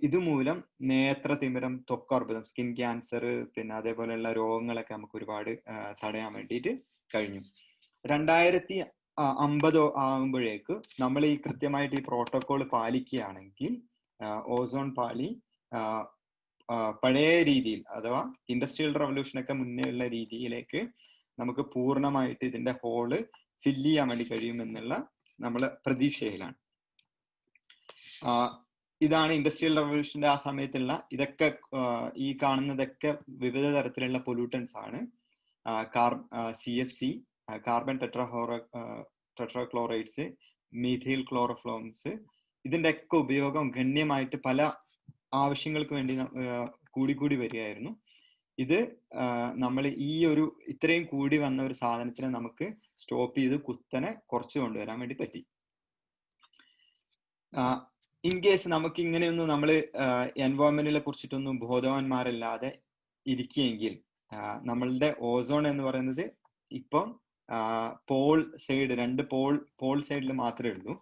ഇതുമൂലം നേത്രതിമിരം, ത്വക്കർബുദം, സ്കിൻ ക്യാൻസർ, പിന്നെ അതേപോലെയുള്ള രോഗങ്ങളൊക്കെ നമുക്ക് ഒരുപാട് തടയാൻ വേണ്ടിയിട്ട് കഴിഞ്ഞു. 2050 ആകുമ്പോഴേക്ക് നമ്മൾ ഈ കൃത്യമായിട്ട് ഈ പ്രോട്ടോകോൾ പാലിക്കുകയാണെങ്കിൽ ഓസോൺ പാളി പഴയ രീതിയിൽ, അഥവാ ഇൻഡസ്ട്രിയൽ റവല്യൂഷനൊക്കെ മുന്നേ ഉള്ള രീതിയിലേക്ക് നമുക്ക് പൂർണ്ണമായിട്ട് ഇതിന്റെ ഹോള് ഫില്ല് ചെയ്യാൻ വേണ്ടി കഴിയുമെന്നുള്ള നമ്മൾ പ്രതീക്ഷയിലാണ്. ഇതാണ് ഇൻഡസ്ട്രിയൽ റവല്യൂഷന്റെ ആ സമയത്തുള്ള ഇതൊക്കെ ഈ കാണുന്നതൊക്കെ വിവിധ തരത്തിലുള്ള പൊല്യൂട്ടൻസ് ആണ്. CFC, കാർബൺ ടെട്രാക്ലോറൈഡ്സ്, മീഥൈൽ ക്ലോറോഫ്ലോംസ്, ഇതിന്റെ ഒക്കെ ഉപയോഗം ഗണ്യമായിട്ട് പല ആവശ്യങ്ങൾക്ക് വേണ്ടി കൂടി വരികയായിരുന്നു. ഇത് നമ്മൾ ഈ ഒരു ഇത്രയും കൂടി വന്ന ഒരു സാധനത്തിനെ നമുക്ക് സ്റ്റോപ്പ് ചെയ്ത് കുത്തനെ കുറച്ച് കൊണ്ടുവരാൻ വേണ്ടി പറ്റി. ഇൻ കേസ് നമുക്ക് ഇങ്ങനെയൊന്നും നമ്മൾ എൻവയോൺമെന്റിനെ കുറിച്ചിട്ടൊന്നും ബോധവാന്മാരല്ലാതെ ഇരിക്കുകയെങ്കിൽ നമ്മളുടെ ഓസോൺ എന്ന് പറയുന്നത് ഇപ്പം പോൾ സൈഡ്, 2 പോൾ സൈഡിൽ മാത്രമേ ഉള്ളൂ.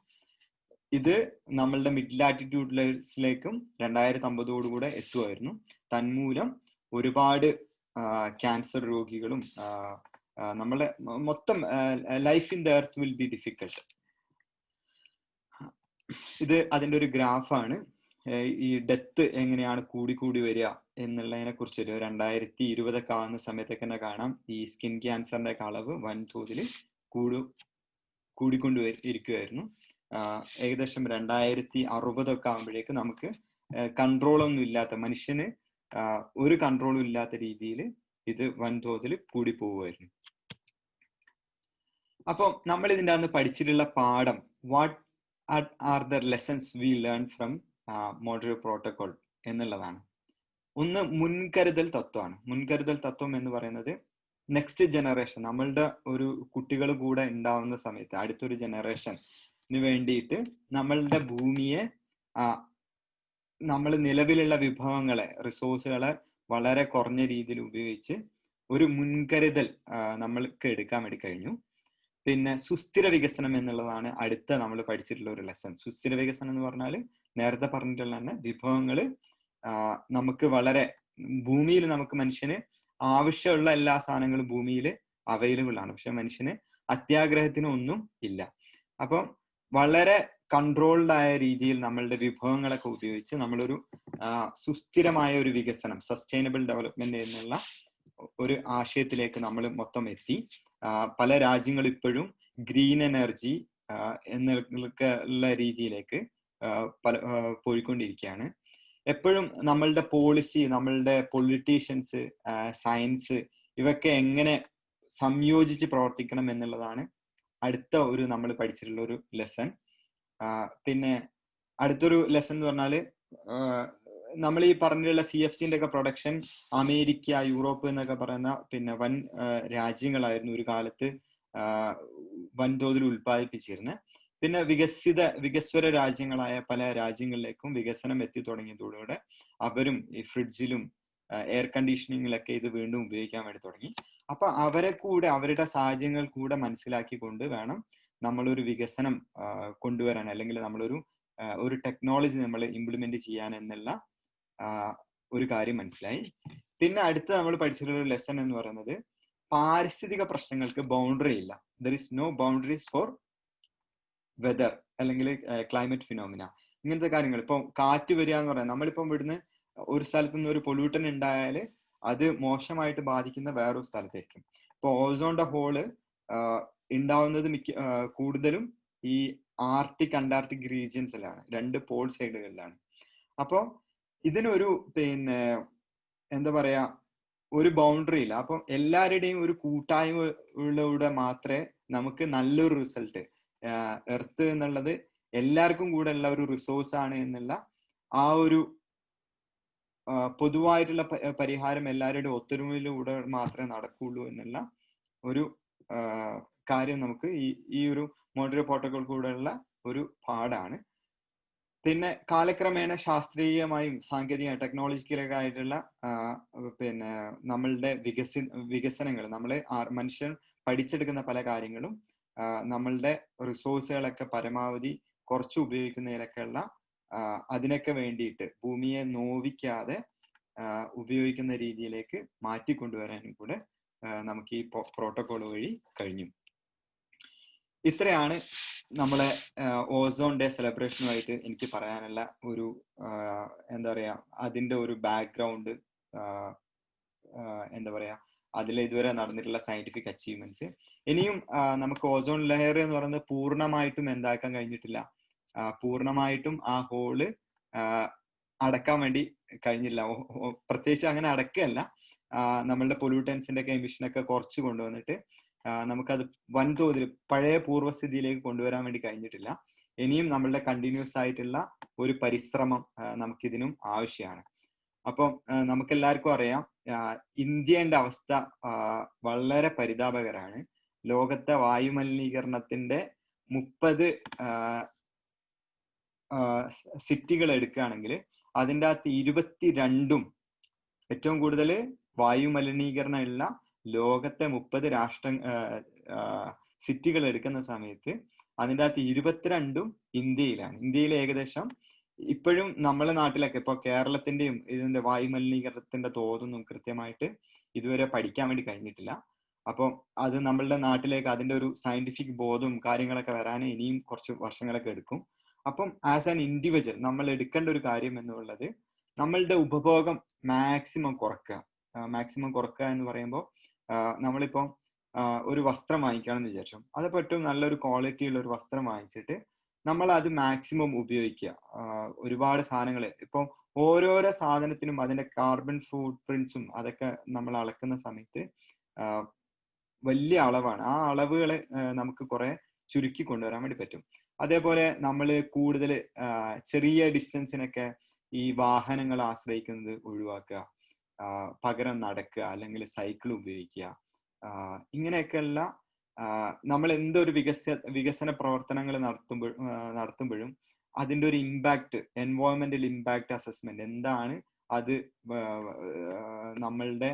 ഇത് നമ്മളുടെ മിഡ് ലാറ്റിറ്റ്യൂഡിലേക്കും 2050 എത്തുമായിരുന്നു. തന്മൂലം ഒരുപാട് ക്യാൻസർ രോഗികളും നമ്മളെ മൊത്തം life in the earth will be difficult. ഇത് അതിന്റെ ഒരു ഗ്രാഫാണ്. ഈ ഡെത്ത് എങ്ങനെയാണ് കൂടി വരിക എന്നുള്ളതിനെ കുറിച്ചൊരു 2020 ആവുന്ന സമയത്തൊക്കെ തന്നെ കാണാം. ഈ സ്കിൻ ക്യാൻസറിന്റെ അളവ് വൻതോതിൽ കൂടിക്കൊണ്ട് ഇരിക്കുമായിരുന്നു. ഏകദേശം 2060 ആകുമ്പോഴേക്ക് നമുക്ക് കൺട്രോളൊന്നും ഇല്ലാത്ത, മനുഷ്യന് ഒരു കൺട്രോളും ഇല്ലാത്ത രീതിയിൽ ഇത് വൻതോതിൽ കൂടി പോവുമായിരുന്നു. അപ്പം നമ്മൾ ഇതിൻ്റെ അകത്ത് പഠിച്ചിട്ടുള്ള പാഠം, what are the lessons we learn from moderate protocol എന്നുള്ളതാണ്. ഒന്ന് മുൻകരുതൽ തത്വമാണ്. മുൻകരുതൽ തത്വം എന്ന് പറയുന്നത് നെക്സ്റ്റ് ജനറേഷൻ, നമ്മളുടെ ഒരു കുട്ടികൾ കൂടെ ഉണ്ടാവുന്ന സമയത്ത് അടുത്തൊരു ജനറേഷന് വേണ്ടിയിട്ട് നമ്മളുടെ ഭൂമിയെ, നമ്മൾ നിലവിലുള്ള വിഭവങ്ങളെ, റിസോഴ്സുകളെ വളരെ കുറഞ്ഞ രീതിയിൽ ഉപയോഗിച്ച് ഒരു മുൻകരുതൽ നമ്മൾക്ക് എടുക്കാൻ വേണ്ടി കഴിഞ്ഞു. പിന്നെ സുസ്ഥിര വികസനം എന്നുള്ളതാണ് അടുത്ത നമ്മൾ പഠിച്ചിട്ടുള്ള ഒരു ലെസൺ. സുസ്ഥിര വികസനം എന്ന് പറഞ്ഞാൽ നേരത്തെ പറഞ്ഞിട്ടുള്ള തന്നെ വിഭവങ്ങൾ നമുക്ക് വളരെ ഭൂമിയിൽ, നമുക്ക് മനുഷ്യന് ആവശ്യമുള്ള എല്ലാ സാധനങ്ങളും ഭൂമിയിൽ അവൈലബിൾ ആണ്. പക്ഷെ മനുഷ്യന് അത്യാഗ്രഹത്തിന് ഒന്നും ഇല്ല. അപ്പം വളരെ കൺട്രോൾഡ് ആയ രീതിയിൽ നമ്മളുടെ വിഭവങ്ങളൊക്കെ ഉപയോഗിച്ച് നമ്മളൊരു സുസ്ഥിരമായ ഒരു വികസനം, സസ്റ്റൈനബിൾ ഡെവലപ്മെന്റ് എന്നുള്ള ഒരു ആശയത്തിലേക്ക് നമ്മൾ മൊത്തം എത്തി. പല രാജ്യങ്ങളും ഇപ്പോഴും ഗ്രീൻ എനർജി എന്നൊക്കെ ഉള്ള രീതിയിലേക്ക് പോയിക്കൊണ്ടിരിക്കുകയാണ്. എപ്പോഴും നമ്മളുടെ പോളിസി, നമ്മളുടെ പൊളിറ്റീഷ്യൻസ്, സയൻസ്, ഇവയൊക്കെ എങ്ങനെ സംയോജിച്ച് പ്രവർത്തിക്കണം എന്നുള്ളതാണ് അടുത്ത ഒരു നമ്മൾ പഠിച്ചിട്ടുള്ള ഒരു ലെസൺ. പിന്നെ അടുത്തൊരു ലെസൺ എന്ന് പറഞ്ഞാല്, നമ്മൾ ഈ പറഞ്ഞിട്ടുള്ള CFCന്റെ ഒക്കെ പ്രൊഡക്ഷൻ അമേരിക്ക, യൂറോപ്പ് എന്നൊക്കെ പറയുന്ന പിന്നെ വൻ രാജ്യങ്ങളായിരുന്നു ഒരു കാലത്ത് വൻതോതിൽ ഉൽപ്പാദിപ്പിച്ചിരുന്നത്. പിന്നെ വികസ്വര രാജ്യങ്ങളായ പല രാജ്യങ്ങളിലേക്കും വികസനം എത്തി തുടങ്ങിയതോടെ അവരും ഈ ഫ്രിഡ്ജിലും എയർ കണ്ടീഷനിങ്ങിലൊക്കെ ഇത് വീണ്ടും ഉപയോഗിക്കാൻ വേണ്ടി തുടങ്ങി. അപ്പൊ അവരെ കൂടെ, അവരുടെ സാഹചര്യങ്ങൾ കൂടെ മനസ്സിലാക്കിക്കൊണ്ട് വേണം നമ്മളൊരു വികസനം കൊണ്ടുവരാൻ, അല്ലെങ്കിൽ നമ്മളൊരു ടെക്നോളജി നമ്മൾ ഇംപ്ലിമെന്റ് ചെയ്യാൻ എന്നുള്ള ഒരു കാര്യം മനസ്സിലായി. പിന്നെ അടുത്ത നമ്മൾ പഠിച്ചിട്ടുള്ള ഒരു ലെസൺ എന്ന് പറയുന്നത്, പാരിസ്ഥിതിക പ്രശ്നങ്ങൾക്ക് ബൗണ്ടറി ഇല്ല. There is no boundaries for weather അല്ലെങ്കിൽ ക്ലൈമറ്റ് ഫിനോമിന. ഇങ്ങനത്തെ കാര്യങ്ങൾ, ഇപ്പം കാറ്റ് വരിക എന്ന് പറയാം, നമ്മളിപ്പം ഇവിടുന്ന് ഒരു സ്ഥലത്ത് നിന്ന് ഒരു പൊല്യൂട്ടൻ ഉണ്ടായാൽ അത് മോശമായിട്ട് ബാധിക്കുന്ന വേറൊരു സ്ഥലത്തേക്കും. ഇപ്പൊ ഓസോണിന്റെ ഹോള് ഉണ്ടാവുന്നത് കൂടുതലും ഈ ആർട്ടിക് അന്റാർട്ടിക് റീജിയൻസിലാണ്, 2 പോൾ സൈഡുകളിലാണ്. അപ്പോൾ ഇതിനൊരു പിന്നെ എന്താ പറയാ, ഒരു ബൗണ്ടറി ഇല്ല. അപ്പം എല്ലാവരുടെയും ഒരു കൂട്ടായ്മയിലൂടെ മാത്രമേ നമുക്ക് നല്ലൊരു റിസൾട്ട്, എർത്ത് എന്നുള്ളത് എല്ലാവർക്കും കൂടെ ഉള്ള ഒരു റിസോഴ്സ് ആണ് എന്നുള്ള ആ ഒരു പൊതുവായിട്ടുള്ള പരിഹാരം എല്ലാവരുടെയും ഒത്തൊരുമയിലൂടെ മാത്രമേ നടക്കുള്ളൂ എന്നുള്ള ഒരു കാര്യം നമുക്ക് ഈ ഒരു മോഡറേറ്റ് പ്രോട്ടോകോൾ കൂടെയുള്ള ഒരു പാഠാണ്. പിന്നെ കാലക്രമേണ ശാസ്ത്രീയമായും സാങ്കേതികമായും ടെക്നോളജിക്കലൊക്കെ ആയിട്ടുള്ള പിന്നെ നമ്മളുടെ വികസനങ്ങൾ, മനുഷ്യൻ പഠിച്ചെടുക്കുന്ന പല കാര്യങ്ങളും നമ്മളുടെ റിസോഴ്സുകളൊക്കെ പരമാവധി കുറച്ച് ഉപയോഗിക്കുന്നതിലൊക്കെയുള്ള അതിനൊക്കെ വേണ്ടിയിട്ട് ഭൂമിയെ നോവിക്കാതെ ഉപയോഗിക്കുന്ന രീതിയിലേക്ക് മാറ്റിക്കൊണ്ടുവരാനും കൂടെ നമുക്ക് ഈ പ്രോട്ടോകോൾ വഴി കഴിഞ്ഞു. ഇത്രയാണ് നമ്മളെ ഓസോൺ ഡേ സെലിബ്രേഷനുമായിട്ട് എനിക്ക് പറയാനുള്ള ഒരു എന്താ പറയാ, അതിന്റെ ഒരു ബാക്ക്ഗ്രൗണ്ട്, എന്താ പറയാ, അതിൽ ഇതുവരെ നടന്നിട്ടുള്ള സയന്റിഫിക് അച്ചീവ്മെന്റ്സ്. ഇനിയും നമുക്ക് ഓസോൺ ലെയർ എന്ന് പറയുന്നത് പൂർണ്ണമായിട്ടും എന്താക്കാൻ കഴിഞ്ഞിട്ടില്ല, പൂർണ്ണമായിട്ടും ആ ഹോള് അടക്കാൻ വേണ്ടി കഴിഞ്ഞില്ല. പ്രത്യേകിച്ച് അങ്ങനെ അടക്കുകയല്ല, നമ്മളുടെ പൊല്യൂട്ടൻസിന്റെ ഒക്കെ എമിഷനൊക്കെ കുറച്ച് കൊണ്ടുവന്നിട്ട് നമുക്കത് വൻതോതിൽ പഴയ പൂർവ്വസ്ഥിതിയിലേക്ക് കൊണ്ടുവരാൻ വേണ്ടി കഴിഞ്ഞിട്ടില്ല. ഇനിയും നമ്മളുടെ കണ്ടിന്യൂസ് ആയിട്ടുള്ള ഒരു പരിശ്രമം നമുക്കിതിനും ആവശ്യമാണ്. അപ്പം നമുക്കെല്ലാവർക്കും അറിയാം, ഇന്ത്യയുടെ അവസ്ഥ വളരെ പരിതാപകരമാണ്. ലോകത്തെ വായുമലിനീകരണത്തിന്റെ 30 സിറ്റികൾ എടുക്കുകയാണെങ്കിൽ അതിൻ്റെ അകത്ത് 22 ഏറ്റവും കൂടുതൽ വായുമലിനീകരണം ഉള്ള ലോകത്തെ 30 സിറ്റികൾ എടുക്കുന്ന സമയത്ത് അതിൻ്റെ അകത്ത് 22 ഇന്ത്യയിലാണ്. ഇന്ത്യയിൽ ഏകദേശം ഇപ്പോഴും നമ്മളെ നാട്ടിലൊക്കെ ഇപ്പോൾ കേരളത്തിന്റെയും ഇതിന്റെ വായുമലിനീകരണത്തിന്റെ തോതൊന്നും കൃത്യമായിട്ട് ഇതുവരെ പഠിക്കാൻ വേണ്ടി കഴിഞ്ഞിട്ടില്ല. അപ്പം അത് നമ്മളുടെ നാട്ടിലേക്ക് അതിന്റെ ഒരു സയന്റിഫിക് ബോധവും കാര്യങ്ങളൊക്കെ വരാൻ ഇനിയും കുറച്ച് വർഷങ്ങളൊക്കെ എടുക്കും. അപ്പം ആസ് ആൻ ഇൻഡിവിജ്വൽ നമ്മൾ എടുക്കേണ്ട ഒരു കാര്യം എന്നുള്ളത് നമ്മളുടെ ഉപഭോഗം മാക്സിമം കുറക്കുക. മാക്സിമം കുറക്കുക എന്ന് പറയുമ്പോൾ നമ്മളിപ്പം ഒരു വസ്ത്രം വാങ്ങിക്കുകയാണെന്ന് വിചാരിച്ചു, അതിപ്പോൾ ഏറ്റവും നല്ലൊരു ക്വാളിറ്റി ഉള്ള ഒരു വസ്ത്രം വാങ്ങിച്ചിട്ട് നമ്മൾ അത് മാക്സിമം ഉപയോഗിക്കുക. ഒരുപാട് സാധനങ്ങൾ ഇപ്പം ഓരോരോ സാധനത്തിനും അതിന്റെ കാർബൺ ഫുട് പ്രിന്റ്സും അതൊക്കെ നമ്മൾ അളക്കുന്ന സമയത്ത് വലിയ അളവാണ്. ആ അളവുകളെ നമുക്ക് കുറെ ചുരുക്കി കൊണ്ടുവരാൻ വേണ്ടി പറ്റും. അതേപോലെ നമ്മൾ കൂടുതൽ ചെറിയ ഡിസ്റ്റൻസിനൊക്കെ ഈ വാഹനങ്ങൾ ആശ്രയിക്കുന്നത് ഒഴിവാക്കുക, പകരം നടക്കുക അല്ലെങ്കിൽ സൈക്കിൾ ഉപയോഗിക്കുക. ഇങ്ങനെയൊക്കെയുള്ള നമ്മൾ എന്തൊരു വികസന പ്രവർത്തനങ്ങൾ നടത്തുമ്പോഴും അതിൻ്റെ ഒരു ഇമ്പാക്ട്, എൻവയോൺമെന്റൽ ഇമ്പാക്ട് അസസ്മെന്റ് എന്താണ്, അത് നമ്മളുടെ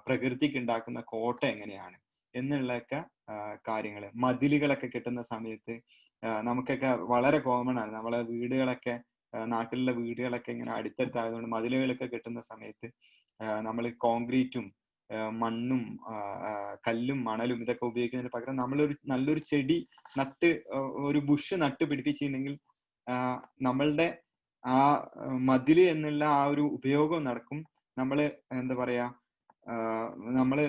പ്രകൃതിക്ക് ഉണ്ടാക്കുന്ന കോട്ട എങ്ങനെയാണ് എന്നുള്ളൊക്കെ കാര്യങ്ങൾ. മതിലുകളൊക്കെ കെട്ടുന്ന സമയത്ത് നമുക്കൊക്കെ വളരെ കോമൺ ആണ്, നമ്മളെ വീടുകളൊക്കെ നാട്ടിലുള്ള വീടുകളൊക്കെ ഇങ്ങനെ അടുത്തടുത്തായതുകൊണ്ട് മതിലുകളൊക്കെ കെട്ടുന്ന സമയത്ത് നമ്മൾ കോൺക്രീറ്റും മണ്ണും കല്ലും മണലും ഇതൊക്കെ ഉപയോഗിക്കുന്നതിന് പകരം നമ്മളൊരു നല്ലൊരു ചെടി നട്ട് ഒരു ബുഷ് നട്ട് പിടിപ്പിച്ചിട്ടുണ്ടെങ്കിൽ നമ്മളുടെ ആ മതില് എന്നുള്ള ആ ഒരു ഉപയോഗം നടക്കും. നമ്മള് എന്താ പറയാ, നമ്മള്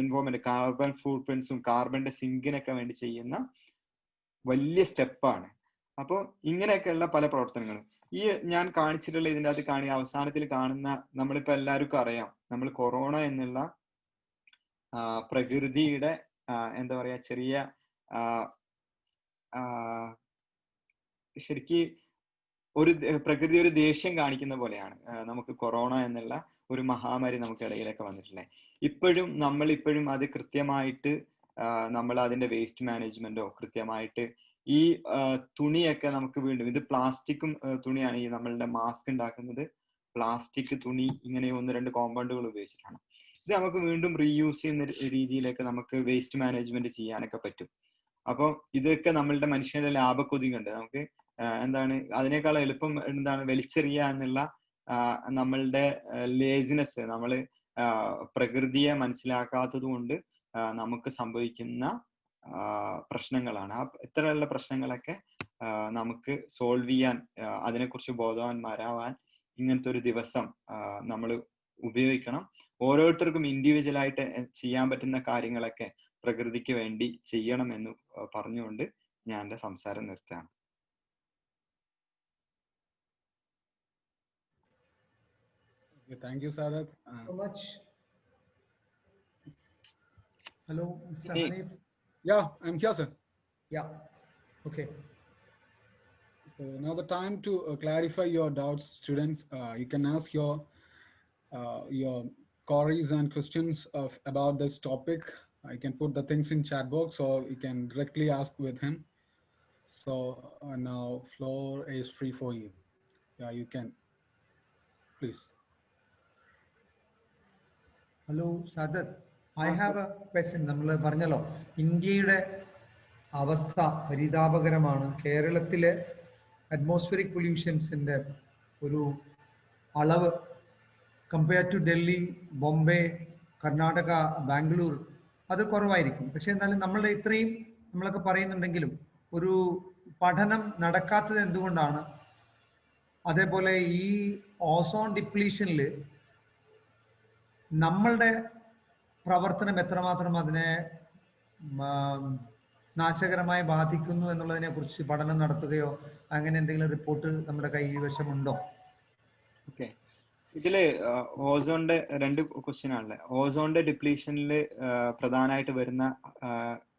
എൻവയോൺമെന്റ് കാർബൺ ഫുട് പ്രിന്റ്സും കാർബണിന്റെ സിങ്കിനൊക്കെ വേണ്ടി ചെയ്യുന്ന വലിയ സ്റ്റെപ്പാണ്. അപ്പോൾ ഇങ്ങനെയൊക്കെയുള്ള പല പ്രവർത്തനങ്ങളും ഈ ഞാൻ കാണിച്ചിട്ടുള്ള ഇതിൻ്റെ അകത്ത് അവസാനത്തിൽ കാണുന്ന നമ്മളിപ്പോ എല്ലാവർക്കും അറിയാം, നമ്മൾ കൊറോണ എന്നുള്ള പ്രകൃതിയുടെ എന്താ പറയാ ചെറിയ ശരിക്ക് ഒരു പ്രകൃതി ഒരു ദേഷ്യം കാണിക്കുന്ന പോലെയാണ് നമുക്ക് കൊറോണ എന്നുള്ള ഒരു മഹാമാരി നമുക്ക് ഇടയിലൊക്കെ വന്നിട്ടുള്ളത്. ഇപ്പോഴും അത് കൃത്യമായിട്ട് നമ്മൾ അതിന്റെ വേസ്റ്റ് മാനേജ്മെന്റോ കൃത്യമായിട്ട് ഈ തുണിയൊക്കെ നമുക്ക് വീണ്ടും, ഇത് പ്ലാസ്റ്റിക്കും തുണിയാണ്, ഈ നമ്മളുടെ മാസ്ക് ഉണ്ടാക്കുന്നത് പ്ലാസ്റ്റിക് തുണി ഇങ്ങനെ 1-2 കോമ്പൗണ്ടുകൾ ഉപയോഗിച്ചിട്ടാണ്. ഇത് നമുക്ക് വീണ്ടും റീയൂസ് ചെയ്യുന്ന രീതിയിലേക്ക് നമുക്ക് വേസ്റ്റ് മാനേജ്മെന്റ് ചെയ്യാനൊക്കെ പറ്റും. അപ്പോൾ ഇതൊക്കെ നമ്മളുടെ മനുഷ്യന്റെ ലാഭക്കൊതി കണ്ട് നമുക്ക് എന്താണ് അതിനേക്കാൾ എളുപ്പം എന്താണ് വലിച്ചെറിയുക എന്നുള്ള നമ്മളുടെ ലേസിനെസ്, നമ്മൾ പ്രകൃതിയെ മനസ്സിലാക്കാത്തത് കൊണ്ട് നമുക്ക് സംഭവിക്കുന്ന പ്രശ്നങ്ങളാണ്. ഇത്തരമുള്ള പ്രശ്നങ്ങളൊക്കെ നമുക്ക് സോൾവ് ചെയ്യാൻ, അതിനെക്കുറിച്ച് ബോധവാന്മാരാവാൻ ഇങ്ങനത്തെ ഒരു ദിവസം നമ്മൾ ഉപയോഗിക്കണം. ഓരോരുത്തർക്കും ഇൻഡിവിജ്വലായിട്ട് ചെയ്യാൻ പറ്റുന്ന കാര്യങ്ങളൊക്കെ പ്രകൃതിക്ക് വേണ്ടി ചെയ്യണം എന്ന് പറഞ്ഞുകൊണ്ട് ഞാൻ എൻ്റെ സംസാരം നിർത്തുകയാണ്. Thank you, Sadat. So much. Hello, Mr. Hanif. Yeah, I'm here, sir. Yeah. Okay. So now the time to clarify your doubts, students. You can ask your queries and questions about this topic. I can put the things in chat box, or you can directly ask with him. So now floor is free for you. Yeah, you can. Please. Hello Sadath, I have A question. നമ്മൾ പറഞ്ഞല്ലോ ഇന്ത്യയുടെ അവസ്ഥ പരിതാപകരമാണ്. കേരളത്തിലെ atmospheric പൊല്യൂഷൻസിൻ്റെ ഒരു അളവ് compare to Delhi, Bombay, Karnataka, Bangalore അത് കുറവായിരിക്കും. പക്ഷെ എന്നാലും നമ്മളുടെ ഇത്രയും നമ്മളൊക്കെ പറയുന്നുണ്ടെങ്കിലും ഒരു പഠനം നടക്കാത്തത് എന്തുകൊണ്ടാണ്? അതേപോലെ ഈ ഓസോൺ ഡിപ്ലീഷനിൽ നമ്മളുടെ പ്രവർത്തനം എത്രമാത്രം അതിനെ നാശകരമായി ബാധിക്കുന്നു എന്നുള്ളതിനെ കുറിച്ച് പഠനം നടത്തുകയോ അങ്ങനെ എന്തെങ്കിലും റിപ്പോർട്ട് നമ്മുടെ കൈവശമുണ്ടോ? ഓക്കെ, ഇതില് ഓസോണിന്റെ 2 ക്വസ്റ്റ്യൻ ആണല്ലേ. ഓസോണിന്റെ ഡിപ്ലീഷനിൽ പ്രധാനമായിട്ട് വരുന്ന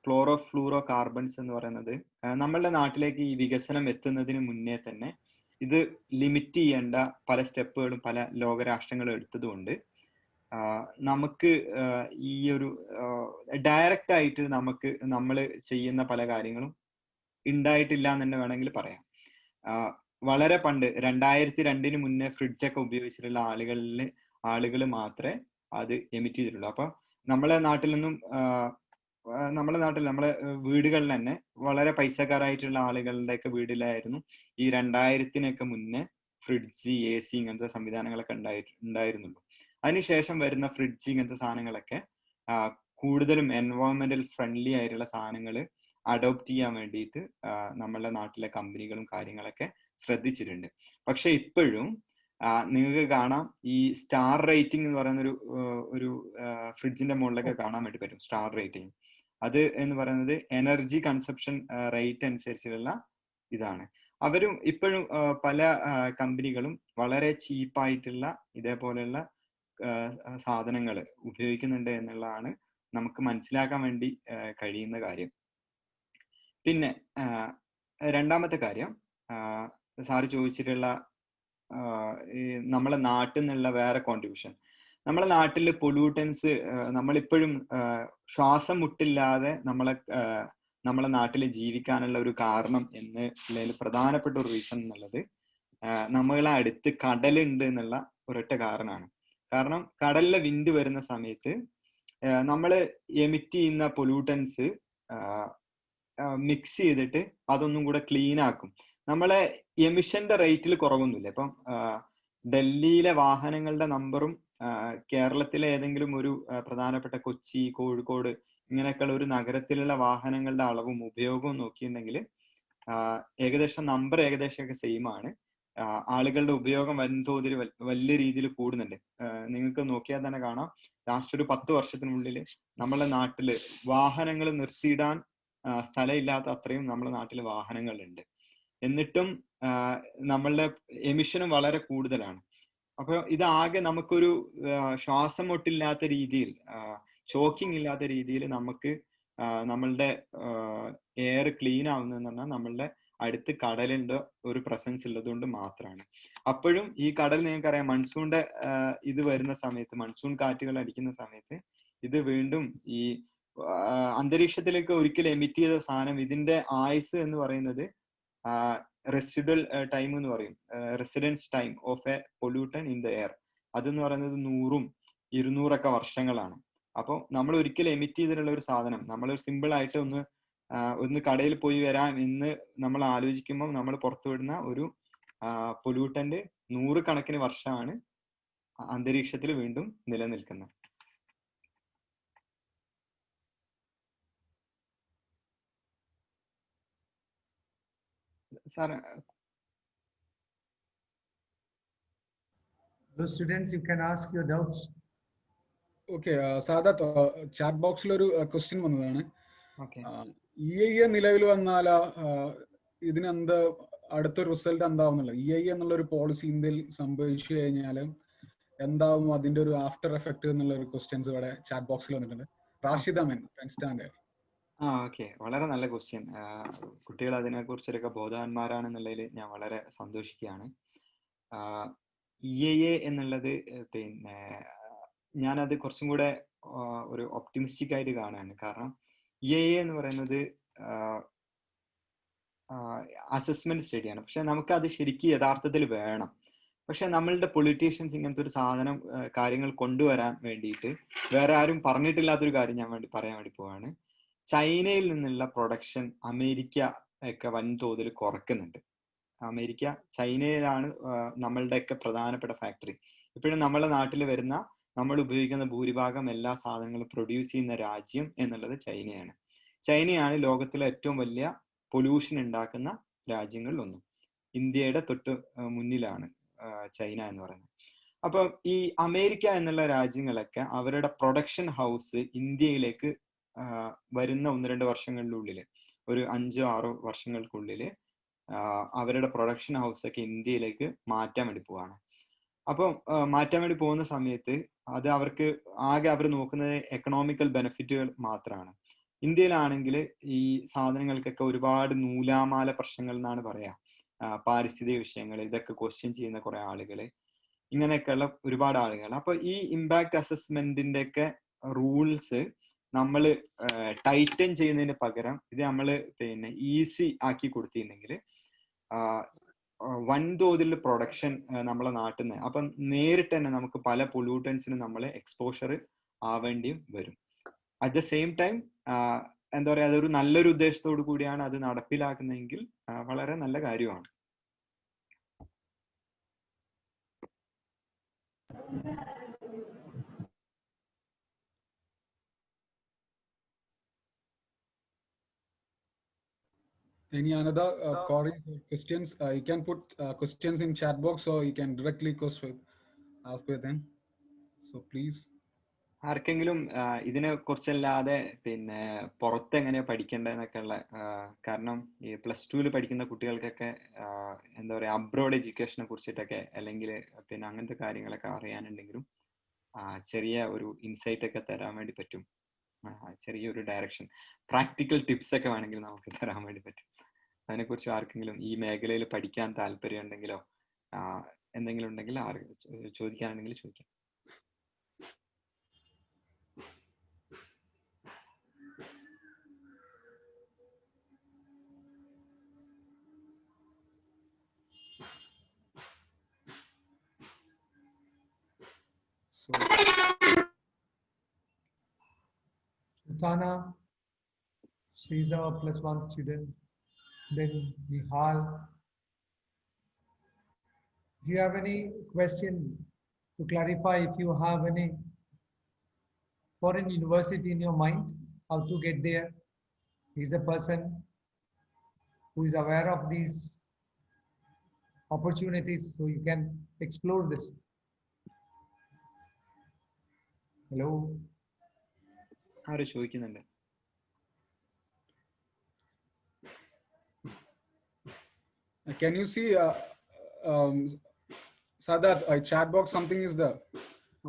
ക്ലോറോ ഫ്ലൂറോ കാർബൺസ് എന്ന് പറയുന്നത് നമ്മളുടെ നാട്ടിലേക്ക് ഈ വികസനം എത്തുന്നതിന് മുന്നേ തന്നെ ഇത് ലിമിറ്റ് ചെയ്യേണ്ട പല സ്റ്റെപ്പുകളും പല ലോകരാഷ്ട്രങ്ങളും എടുത്തതുകൊണ്ട് നമുക്ക് ഈ ഒരു ഡയറക്റ്റ് ആയിട്ട് നമ്മൾ ചെയ്യുന്ന പല കാര്യങ്ങളും ഉണ്ടായിട്ടില്ല എന്ന് തന്നെ വേണമെങ്കിൽ പറയാം. വളരെ പണ്ട് 2002 മുന്നേ ഫ്രിഡ്ജൊക്കെ ഉപയോഗിച്ചിട്ടുള്ള ആളുകൾ മാത്രമേ അത് എമിറ്റ് ചെയ്തിട്ടുള്ളൂ. അപ്പൊ നമ്മളെ നാട്ടിൽ നമ്മളെ വീടുകളിൽ തന്നെ വളരെ പൈസക്കാരായിട്ടുള്ള ആളുകളുടെയൊക്കെ വീട്ടിലായിരുന്നു ഈ 2000 മുന്നേ ഫ്രിഡ്ജ്, AC ഇങ്ങനത്തെ സംവിധാനങ്ങളൊക്കെ ഉണ്ടായിരുന്നുള്ളൂ. അതിനുശേഷം വരുന്ന ഫ്രിഡ്ജ് ഇങ്ങനത്തെ സാധനങ്ങളൊക്കെ കൂടുതലും എൻവയോൺമെന്റൽ ഫ്രണ്ട്ലി ആയിട്ടുള്ള സാധനങ്ങൾ അഡോപ്റ്റ് ചെയ്യാൻ വേണ്ടിയിട്ട് നമ്മളുടെ നാട്ടിലെ കമ്പനികളും കാര്യങ്ങളൊക്കെ ശ്രദ്ധിച്ചിട്ടുണ്ട്. പക്ഷെ ഇപ്പോഴും നിങ്ങൾക്ക് കാണാം ഈ സ്റ്റാർ റേറ്റിംഗ് എന്ന് പറയുന്ന ഒരു ഫ്രിഡ്ജിന്റെ മുകളിലൊക്കെ കാണാൻ വേണ്ടി പറ്റും. സ്റ്റാർ റേറ്റിംഗ് അത് എന്ന് പറയുന്നത് എനർജി കൺസപ്ഷൻ റേറ്റ് അനുസരിച്ചുള്ള ഇതാണ്. അവരും ഇപ്പോഴും പല കമ്പനികളും വളരെ ചീപ്പായിട്ടുള്ള ഇതേപോലെയുള്ള സാധനങ്ങൾ ഉപയോഗിക്കുന്നുണ്ട് എന്നുള്ളതാണ് നമുക്ക് മനസ്സിലാക്കാൻ വേണ്ടി കഴിയുന്ന കാര്യം. പിന്നെ രണ്ടാമത്തെ കാര്യം, സാറ് ചോദിച്ചിട്ടുള്ള നമ്മളെ നാട്ടിൽ നിന്നുള്ള വേറെ കോൺട്രിബ്യൂഷൻ. നമ്മളെ നാട്ടിൽ പൊല്യൂട്ടൻസ് നമ്മളിപ്പോഴും ശ്വാസം മുട്ടില്ലാതെ നമ്മളെ നാട്ടിൽ ജീവിക്കാനുള്ള ഒരു കാരണം എന്നുള്ളതിൽ പ്രധാനപ്പെട്ട ഒരു റീസൺ എന്നുള്ളത് നമ്മളെ അടുത്ത് കടലുണ്ട് എന്നുള്ള ഒരൊറ്റ കാരണമാണ്. കാരണം കടലിലെ വിൻഡ് വരുന്ന സമയത്ത് നമ്മൾ എമിറ്റ് ചെയ്യുന്ന പൊല്യൂട്ടൻസ് മിക്സ് ചെയ്തിട്ട് അതൊന്നും കൂടെ ക്ലീൻ ആക്കും. നമ്മളെ എമിഷന്റെ റേറ്റിൽ കുറവൊന്നുമില്ല. ഇപ്പം ഡൽഹിയിലെ വാഹനങ്ങളുടെ നമ്പറും കേരളത്തിലെ ഏതെങ്കിലും ഒരു പ്രധാനപ്പെട്ട കൊച്ചി, കോഴിക്കോട് ഇങ്ങനെയൊക്കെയുള്ള ഒരു നഗരത്തിലുള്ള വാഹനങ്ങളുടെ അളവും ഉപയോഗവും നോക്കിയിട്ടുണ്ടെങ്കിൽ ഏകദേശം നമ്പർ ഏകദേശമൊക്കെ സെയിം ആണ്. ആളുകളുടെ ഉപയോഗം വൻതോതിൽ വലിയ രീതിയിൽ കൂടുന്നുണ്ട്. നിങ്ങൾക്ക് നോക്കിയാൽ തന്നെ കാണാം, ലാസ്റ്റ് ഒരു 10 വർഷത്തിനുള്ളിൽ നമ്മളെ നാട്ടില് വാഹനങ്ങൾ നിർത്തിയിടാൻ സ്ഥലമില്ലാത്ത അത്രയും നമ്മളെ നാട്ടിൽ വാഹനങ്ങളുണ്ട്. എന്നിട്ടും നമ്മളുടെ എമിഷനും വളരെ കൂടുതലാണ്. അപ്പൊ ഇതാകെ നമുക്കൊരു ശ്വാസം മുട്ടില്ലാത്ത രീതിയിൽ, ചോക്കിംഗ് ഇല്ലാത്ത രീതിയിൽ നമുക്ക് നമ്മളുടെ എയർ ക്ലീൻ ആവുന്നതെന്ന് പറഞ്ഞാൽ നമ്മളുടെ അടുത്ത് കടലിന്റെ ഒരു പ്രസൻസ് ഉള്ളതുകൊണ്ട് മാത്രമാണ്. അപ്പോഴും ഈ കടൽ നിങ്ങൾക്കറിയാം, മൺസൂണിന്റെ ഇത് വരുന്ന സമയത്ത്, മൺസൂൺ കാറ്റുകൾ അടിക്കുന്ന സമയത്ത് ഇത് വീണ്ടും ഈ അന്തരീക്ഷത്തിലേക്ക് ഒരിക്കലും എമിറ്റ് ചെയ്ത സാധനം, ഇതിന്റെ ആയുസ് എന്ന് പറയുന്നത് റെസിഡൽ ടൈം എന്ന് പറയും, residence time of a pollutant in the air. അതെന്ന് പറയുന്നത് 100-200 വർഷങ്ങളാണ്. അപ്പോൾ നമ്മൾ ഒരിക്കലും എമിറ്റ് ചെയ്തിട്ടുള്ള ഒരു സാധനം നമ്മൾ സിമ്പിൾ ആയിട്ട് ഒന്ന് കടയിൽ പോയി വരാം എന്ന് നമ്മൾ ആലോചിക്കുമ്പോൾ നമ്മൾ പുറത്തുവിടുന്ന ഒരു പൊല്യൂട്ടന്റ് 100 കണക്കിന് വർഷമാണ് അന്തരീക്ഷത്തിൽ വീണ്ടും നിലനിൽക്കുന്നത്. Sir, Those students, you can ask your doubts. Okay, Sadath chat ബോക്സിൽ ഒരു ക്വസ്റ്റ്യൻ വന്നതാണ്. ഓക്കെ, EIA നിലവിൽ വന്നാൽ ഇതിനെന്ത് അടുത്തൊരു റിസൾട്ട് എന്താവുന്നുള്ളത്? EIA എന്നുള്ള ഒരു പോളിസി ഇന്ത്യയിൽ സംഭവിച്ചു കഴിഞ്ഞാൽ എന്താവും അതിന്റെ ഒരു ആഫ്റ്റർ എഫക്ട് എന്നുള്ള ഒരു ക്വസ്റ്റ്യൻസ് ഇവിടെ ചാറ്റ് ബോക്സിൽ വന്നിട്ടുണ്ട്. Rashid Aman, 10th standard. Okay, വളരെ നല്ല ക്വസ്റ്റ്യൻ. കുട്ടികൾ അതിനെ കുറിച്ചൊക്കെ ബോധവാന്മാരാണെന്നുള്ളതിൽ ഞാൻ വളരെ സന്തോഷിക്കുകയാണ്. EIA എന്നുള്ളത് പിന്നെ ഞാനത് കുറച്ചും കൂടെ ഒരു ഒപ്റ്റിമിസ്റ്റിക് ആയിട്ട് കാണുകയാണ്. കാരണം EIA എന്ന് പറയുന്നത് അസസ്മെന്റ് സ്റ്റഡിയാണ്. പക്ഷെ നമുക്കത് ശരിക്കും യഥാർത്ഥത്തിൽ വേണം. പക്ഷെ നമ്മളുടെ പൊളിറ്റീഷ്യൻസ് ഇങ്ങനത്തെ ഒരു സാധനം കാര്യങ്ങൾ കൊണ്ടുവരാൻ വേണ്ടിയിട്ട് വേറെ ആരും പറഞ്ഞിട്ടില്ലാത്തൊരു കാര്യം ഞാൻ പറയാൻ വേണ്ടി പോവാണ്. ചൈനയിൽ നിന്നുള്ള പ്രൊഡക്ഷൻ അമേരിക്ക ഒക്കെ വൻതോതിൽ കുറക്കുന്നുണ്ട്. അമേരിക്ക, ചൈനയിലാണ് നമ്മളുടെയൊക്കെ പ്രധാനപ്പെട്ട ഫാക്ടറി. ഇപ്പോഴും നമ്മളെ നാട്ടിൽ വരുന്ന, നമ്മൾ ഉപയോഗിക്കുന്ന ഭൂരിഭാഗം എല്ലാ സാധനങ്ങളും പ്രൊഡ്യൂസ് ചെയ്യുന്ന രാജ്യം എന്നുള്ളത് ചൈനയാണ്. ചൈനയാണ് ലോകത്തിലെ ഏറ്റവും വലിയ പൊല്യൂഷൻ ഉണ്ടാക്കുന്ന രാജ്യങ്ങളിൽ ഒന്നും. ഇന്ത്യയുടെ തൊട്ട് മുന്നിലാണ് ചൈന എന്ന് പറയുന്നത്. അപ്പൊ ഈ അമേരിക്ക എന്നുള്ള രാജ്യങ്ങളൊക്കെ അവരുടെ പ്രൊഡക്ഷൻ ഹൗസ് ഇന്ത്യയിലേക്ക് വരുന്ന 1-2 വർഷങ്ങളിലുള്ളിൽ, ഒരു 5-6 വർഷങ്ങൾക്കുള്ളിൽ അവരുടെ പ്രൊഡക്ഷൻ ഹൗസ് ഒക്കെ ഇന്ത്യയിലേക്ക് മാറ്റാൻ വേണ്ടി പോവാണ്. അപ്പം മാറ്റാൻ വേണ്ടി പോകുന്ന സമയത്ത് അത് അവർക്ക് ആകെ അവർ നോക്കുന്നത് എക്കണോമിക്കൽ ബെനിഫിറ്റുകൾ മാത്രമാണ്. ഇന്ത്യയിലാണെങ്കിൽ ഈ സാധനങ്ങൾക്കൊക്കെ ഒരുപാട് നൂലാമാല പ്രശ്നങ്ങൾ എന്നാണ് പറയാ, പാരിസ്ഥിതിക വിഷയങ്ങൾ, ഇതൊക്കെ ക്വസ്റ്റ്യൻ ചെയ്യുന്ന കുറെ ആളുകൾ, ഇങ്ങനെയൊക്കെയുള്ള ഒരുപാട് ആളുകൾ. അപ്പൊ ഈ ഇമ്പാക്ട് അസസ്മെന്റിന്റെ ഒക്കെ റൂൾസ് നമ്മൾ ടൈറ്റൻ ചെയ്യുന്നതിന് പകരം ഇത് നമ്മൾ പിന്നെ ഈസി ആക്കി കൊടുത്തിട്ടുണ്ടെങ്കിൽ വൻതോതിൽ പ്രൊഡക്ഷൻ നമ്മളെ നാട്ടിൽ നിന്ന്, അപ്പം നേരിട്ട് തന്നെ നമുക്ക് പല പൊല്യൂട്ടൻസിനും നമ്മളെ എക്സ്പോഷർ ആവേണ്ടിയും വരും. അറ്റ് ദ സെയിം ടൈം എന്താ പറയാ, അതൊരു നല്ലൊരു ഉദ്ദേശത്തോടു കൂടിയാണ് അത് നടപ്പിലാക്കുന്നതെങ്കിൽ വളരെ നല്ല കാര്യമാണ്. Any another queries or questions? You can put questions in chat box, so you can directly ask with them. So please. ആർക്കെങ്കിലും ഇതിനെ കുറിച്ചല്ലാതെ പിന്നെ പുറത്ത് എങ്ങനെയാ പഠിക്കേണ്ടതെന്നൊക്കെ ഉള്ള, കാരണം ഈ +2 പഠിക്കുന്ന കുട്ടികൾക്കൊക്കെ എന്താ പറയാ, അബ്രോഡ് എഡ്യൂക്കേഷനെ കുറിച്ചിട്ടൊക്കെ അല്ലെങ്കിൽ പിന്നെ അങ്ങനത്തെ കാര്യങ്ങളൊക്കെ അറിയാനുണ്ടെങ്കിലും ചെറിയ ഒരു ഇൻസൈറ്റ് ഒക്കെ തരാൻ വേണ്ടി പറ്റും. ചെറിയൊരു ഡയറക്ഷൻ, പ്രാക്ടിക്കൽ ടിപ്സ് ഒക്കെ വേണമെങ്കിൽ നമുക്ക് തരാൻ വേണ്ടി പറ്റും. അതിനെക്കുറിച്ച് ആർക്കെങ്കിലും ഈ മേഖലയിൽ പഠിക്കാൻ താല്പര്യം ഉണ്ടെങ്കിലോ എന്തെങ്കിലും ഉണ്ടെങ്കിൽ ചോദിക്കാനുണ്ടെങ്കിൽ ചോദിക്കാം. Sultana, she's our +1 student. Then Nihal. Do you have any question to clarify? If you have any foreign university in your mind, how to get there? He's a person who is aware of these opportunities, so you can explore this. Hello. ആര് ചോദിക്കുന്നുണ്ട്? Can you see Sadat, chat box something is there?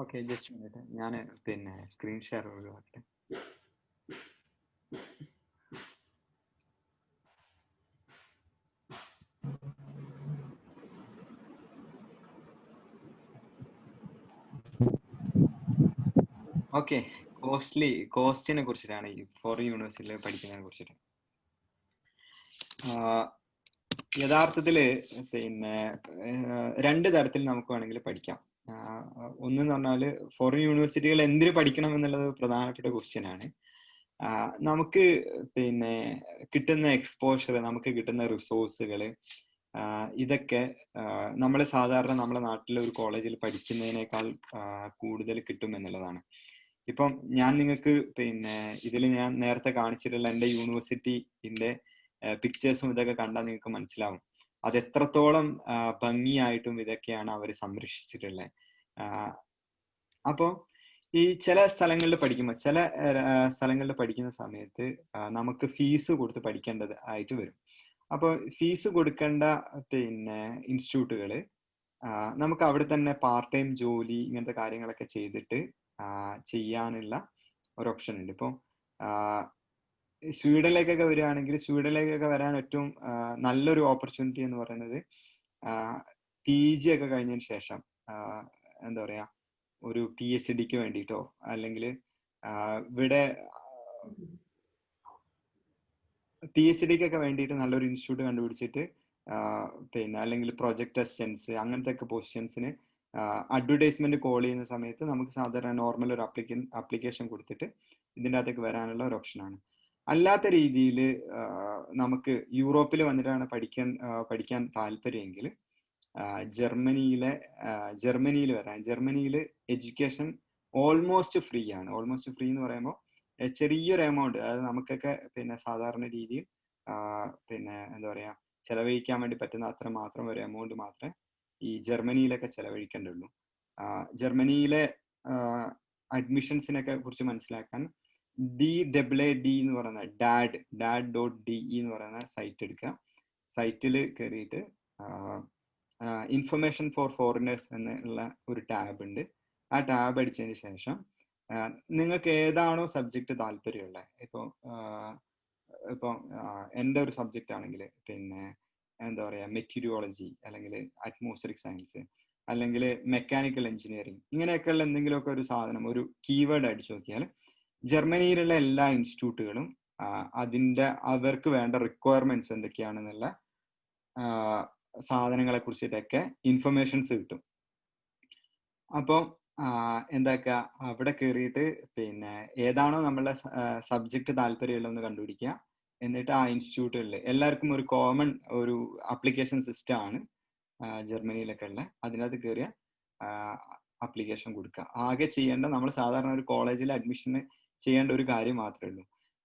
Okay, just a minute. ഞാൻ പിന്നെ screen share ഒഴിവാക്കട്ടെ. Okay, കോസ്റ്റിനെ കുറിച്ചിട്ടാണ്, ഈ foreign യൂണിവേഴ്സിറ്റിയിൽ പഠിക്കുന്നതിനെ കുറിച്ചിട്ട്. യഥാർത്ഥത്തില് പിന്നെ 2 തരത്തിൽ നമുക്ക് വേണമെങ്കിൽ പഠിക്കാം. ഒന്നെന്ന് പറഞ്ഞാൽ ഫോറിൻ യൂണിവേഴ്സിറ്റികൾ എന്തിനു പഠിക്കണം എന്നുള്ളത് പ്രധാനപ്പെട്ട ക്വസ്റ്റ്യൻ ആണ്. നമുക്ക് പിന്നെ കിട്ടുന്ന എക്സ്പോഷർ, നമുക്ക് കിട്ടുന്ന റിസോഴ്സുകൾ, ഇതൊക്കെ നമ്മൾ സാധാരണ നമ്മുടെ നാട്ടിലെ ഒരു കോളേജിൽ പഠിക്കുന്നതിനേക്കാൾ കൂടുതൽ കിട്ടും എന്നുള്ളതാണ്. ഇപ്പം ഞാൻ നിങ്ങൾക്ക് പിന്നെ ഇതിൽ ഞാൻ നേരത്തെ കാണിച്ചിട്ടുള്ള എൻ്റെ യൂണിവേഴ്സിറ്റിന്റെ പിക്ചേഴ്സും ഇതൊക്കെ കണ്ടാൽ നിങ്ങൾക്ക് മനസ്സിലാവും അത് എത്രത്തോളം ഭംഗിയായിട്ടും ഇതൊക്കെയാണ് അവർ സംരക്ഷിച്ചിട്ടുള്ളത്. അപ്പോൾ ഈ ചില സ്ഥലങ്ങളിൽ പഠിക്കുന്ന സമയത്ത് നമുക്ക് ഫീസ് കൊടുത്ത് പഠിക്കേണ്ടത് ആയിട്ട് വരും. അപ്പോൾ ഫീസ് കൊടുക്കേണ്ട പിന്നെ ഇൻസ്റ്റിറ്റ്യൂട്ടുകൾ നമുക്ക് അവിടെ തന്നെ പാർട്ട് ടൈം ജോലി ഇങ്ങനത്തെ കാര്യങ്ങളൊക്കെ ചെയ്തിട്ട് ചെയ്യാനുള്ള ഒരു ഓപ്ഷൻ ഉണ്ട്. ഇപ്പോൾ സ്വീഡനിലേക്കൊക്കെ വരികയാണെങ്കിൽ സ്വീഡനിലേക്കൊക്കെ വരാൻ ഏറ്റവും നല്ലൊരു ഓപ്പർച്യൂണിറ്റി എന്ന് പറയുന്നത് PG ഒക്കെ കഴിഞ്ഞതിന് ശേഷം എന്താ പറയാ, ഒരു PhDക്ക് വേണ്ടിയിട്ടോ അല്ലെങ്കിൽ ഇവിടെ PhDക്കൊക്കെ വേണ്ടിയിട്ട് നല്ലൊരു ഇൻസ്റ്റിറ്റ്യൂട്ട് കണ്ടുപിടിച്ചിട്ട് പിന്നെ അല്ലെങ്കിൽ പ്രൊജക്ട് അസിസ്റ്റൻസ് അങ്ങനത്തെ ഒക്കെ പൊസിഷൻസിന് അഡ്വർടൈസ്മെന്റ് കോൾ ചെയ്യുന്ന സമയത്ത് നമുക്ക് സാധാരണ നോർമൽ ഒരു അപ്ലിക്കേഷൻ കൊടുത്തിട്ട് ഇതിൻ്റെ അകത്തേക്ക് വരാനുള്ള ഒരു ഓപ്ഷനാണ്. അല്ലാത്ത രീതിയിൽ നമുക്ക് യൂറോപ്പിൽ വന്നിട്ടാണ് പഠിക്കാൻ താല്പര്യമെങ്കിൽ ജർമ്മനിയിൽ വരാൻ. ജർമ്മനിയിൽ എഡ്യൂക്കേഷൻ ഓൾമോസ്റ്റ് ഫ്രീ ആണ്. ഓൾമോസ്റ്റ് ഫ്രീ എന്ന് പറയുമ്പോൾ ചെറിയൊരു എമൗണ്ട്, അതായത് നമുക്കൊക്കെ പിന്നെ സാധാരണ രീതിയിൽ പിന്നെ എന്താ പറയാ ചെലവഴിക്കാൻ വേണ്ടി പറ്റുന്ന അത്ര മാത്രം ഒരു എമൗണ്ട് മാത്രമേ ഈ ജർമ്മനിയിലൊക്കെ ചെലവഴിക്കേണ്ടുള്ളൂ. ജർമ്മനിയിലെ അഡ്മിഷൻസിനൊക്കെ കുറിച്ച് മനസ്സിലാക്കാൻ DAAD എന്ന് പറയുന്ന dad.de എന്ന് പറയുന്ന സൈറ്റ് എടുക്കുക. സൈറ്റിൽ കയറിയിട്ട് ഇൻഫർമേഷൻ ഫോർ ഫോറിനേഴ്സ് എന്നുള്ള ഒരു ടാബ് ഉണ്ട്. ആ ടാബ് അടിച്ചതിന് ശേഷം നിങ്ങൾക്ക് ഏതാണോ സബ്ജക്റ്റ് താല്പര്യമുള്ളത്, ഇപ്പോൾ എൻ്റെ ഒരു സബ്ജക്റ്റ് ആണെങ്കിൽ പിന്നെ എന്താ പറയുക മെറ്റീരിയോളജി അല്ലെങ്കിൽ അറ്റ്മോസ്ഫിയറിക് സയൻസ് അല്ലെങ്കിൽ മെക്കാനിക്കൽ എഞ്ചിനീയറിംഗ്, ഇങ്ങനെയൊക്കെയുള്ള എന്തെങ്കിലുമൊക്കെ ഒരു സാധനം ഒരു കീവേഡ് അടിച്ചു നോക്കിയാൽ ജർമ്മനിയിലുള്ള എല്ലാ ഇൻസ്റ്റിറ്റ്യൂട്ടുകളും അവർക്ക് വേണ്ട റിക്വയർമെന്റ്സ് എന്തൊക്കെയാണെന്നുള്ള സാധനങ്ങളെ കുറിച്ചിട്ടൊക്കെ ഇൻഫർമേഷൻസ് കിട്ടും. അപ്പോൾ എന്താക്കുക, അവിടെ കയറിയിട്ട് പിന്നെ ഏതാണോ നമ്മളുടെ സബ്ജക്റ്റ് താല്പര്യമുള്ളതെന്ന് കണ്ടുപിടിക്കുക. എന്നിട്ട് ആ ഇൻസ്റ്റിറ്റ്യൂട്ടുകളിൽ എല്ലാവർക്കും ഒരു കോമൺ ഒരു ആപ്ലിക്കേഷൻ സിസ്റ്റം ആണ് ജർമ്മനിയിലൊക്കെ ഉള്ള. അതിനകത്ത് കയറിയ ആപ്ലിക്കേഷൻ കൊടുക്കുക. ആകെ ചെയ്യേണ്ട നമ്മൾ സാധാരണ ഒരു കോളേജിൽ അഡ്മിഷന് ചെയ്യേണ്ട ഒരു കാര്യം മാത്രമേ ഉള്ളൂ.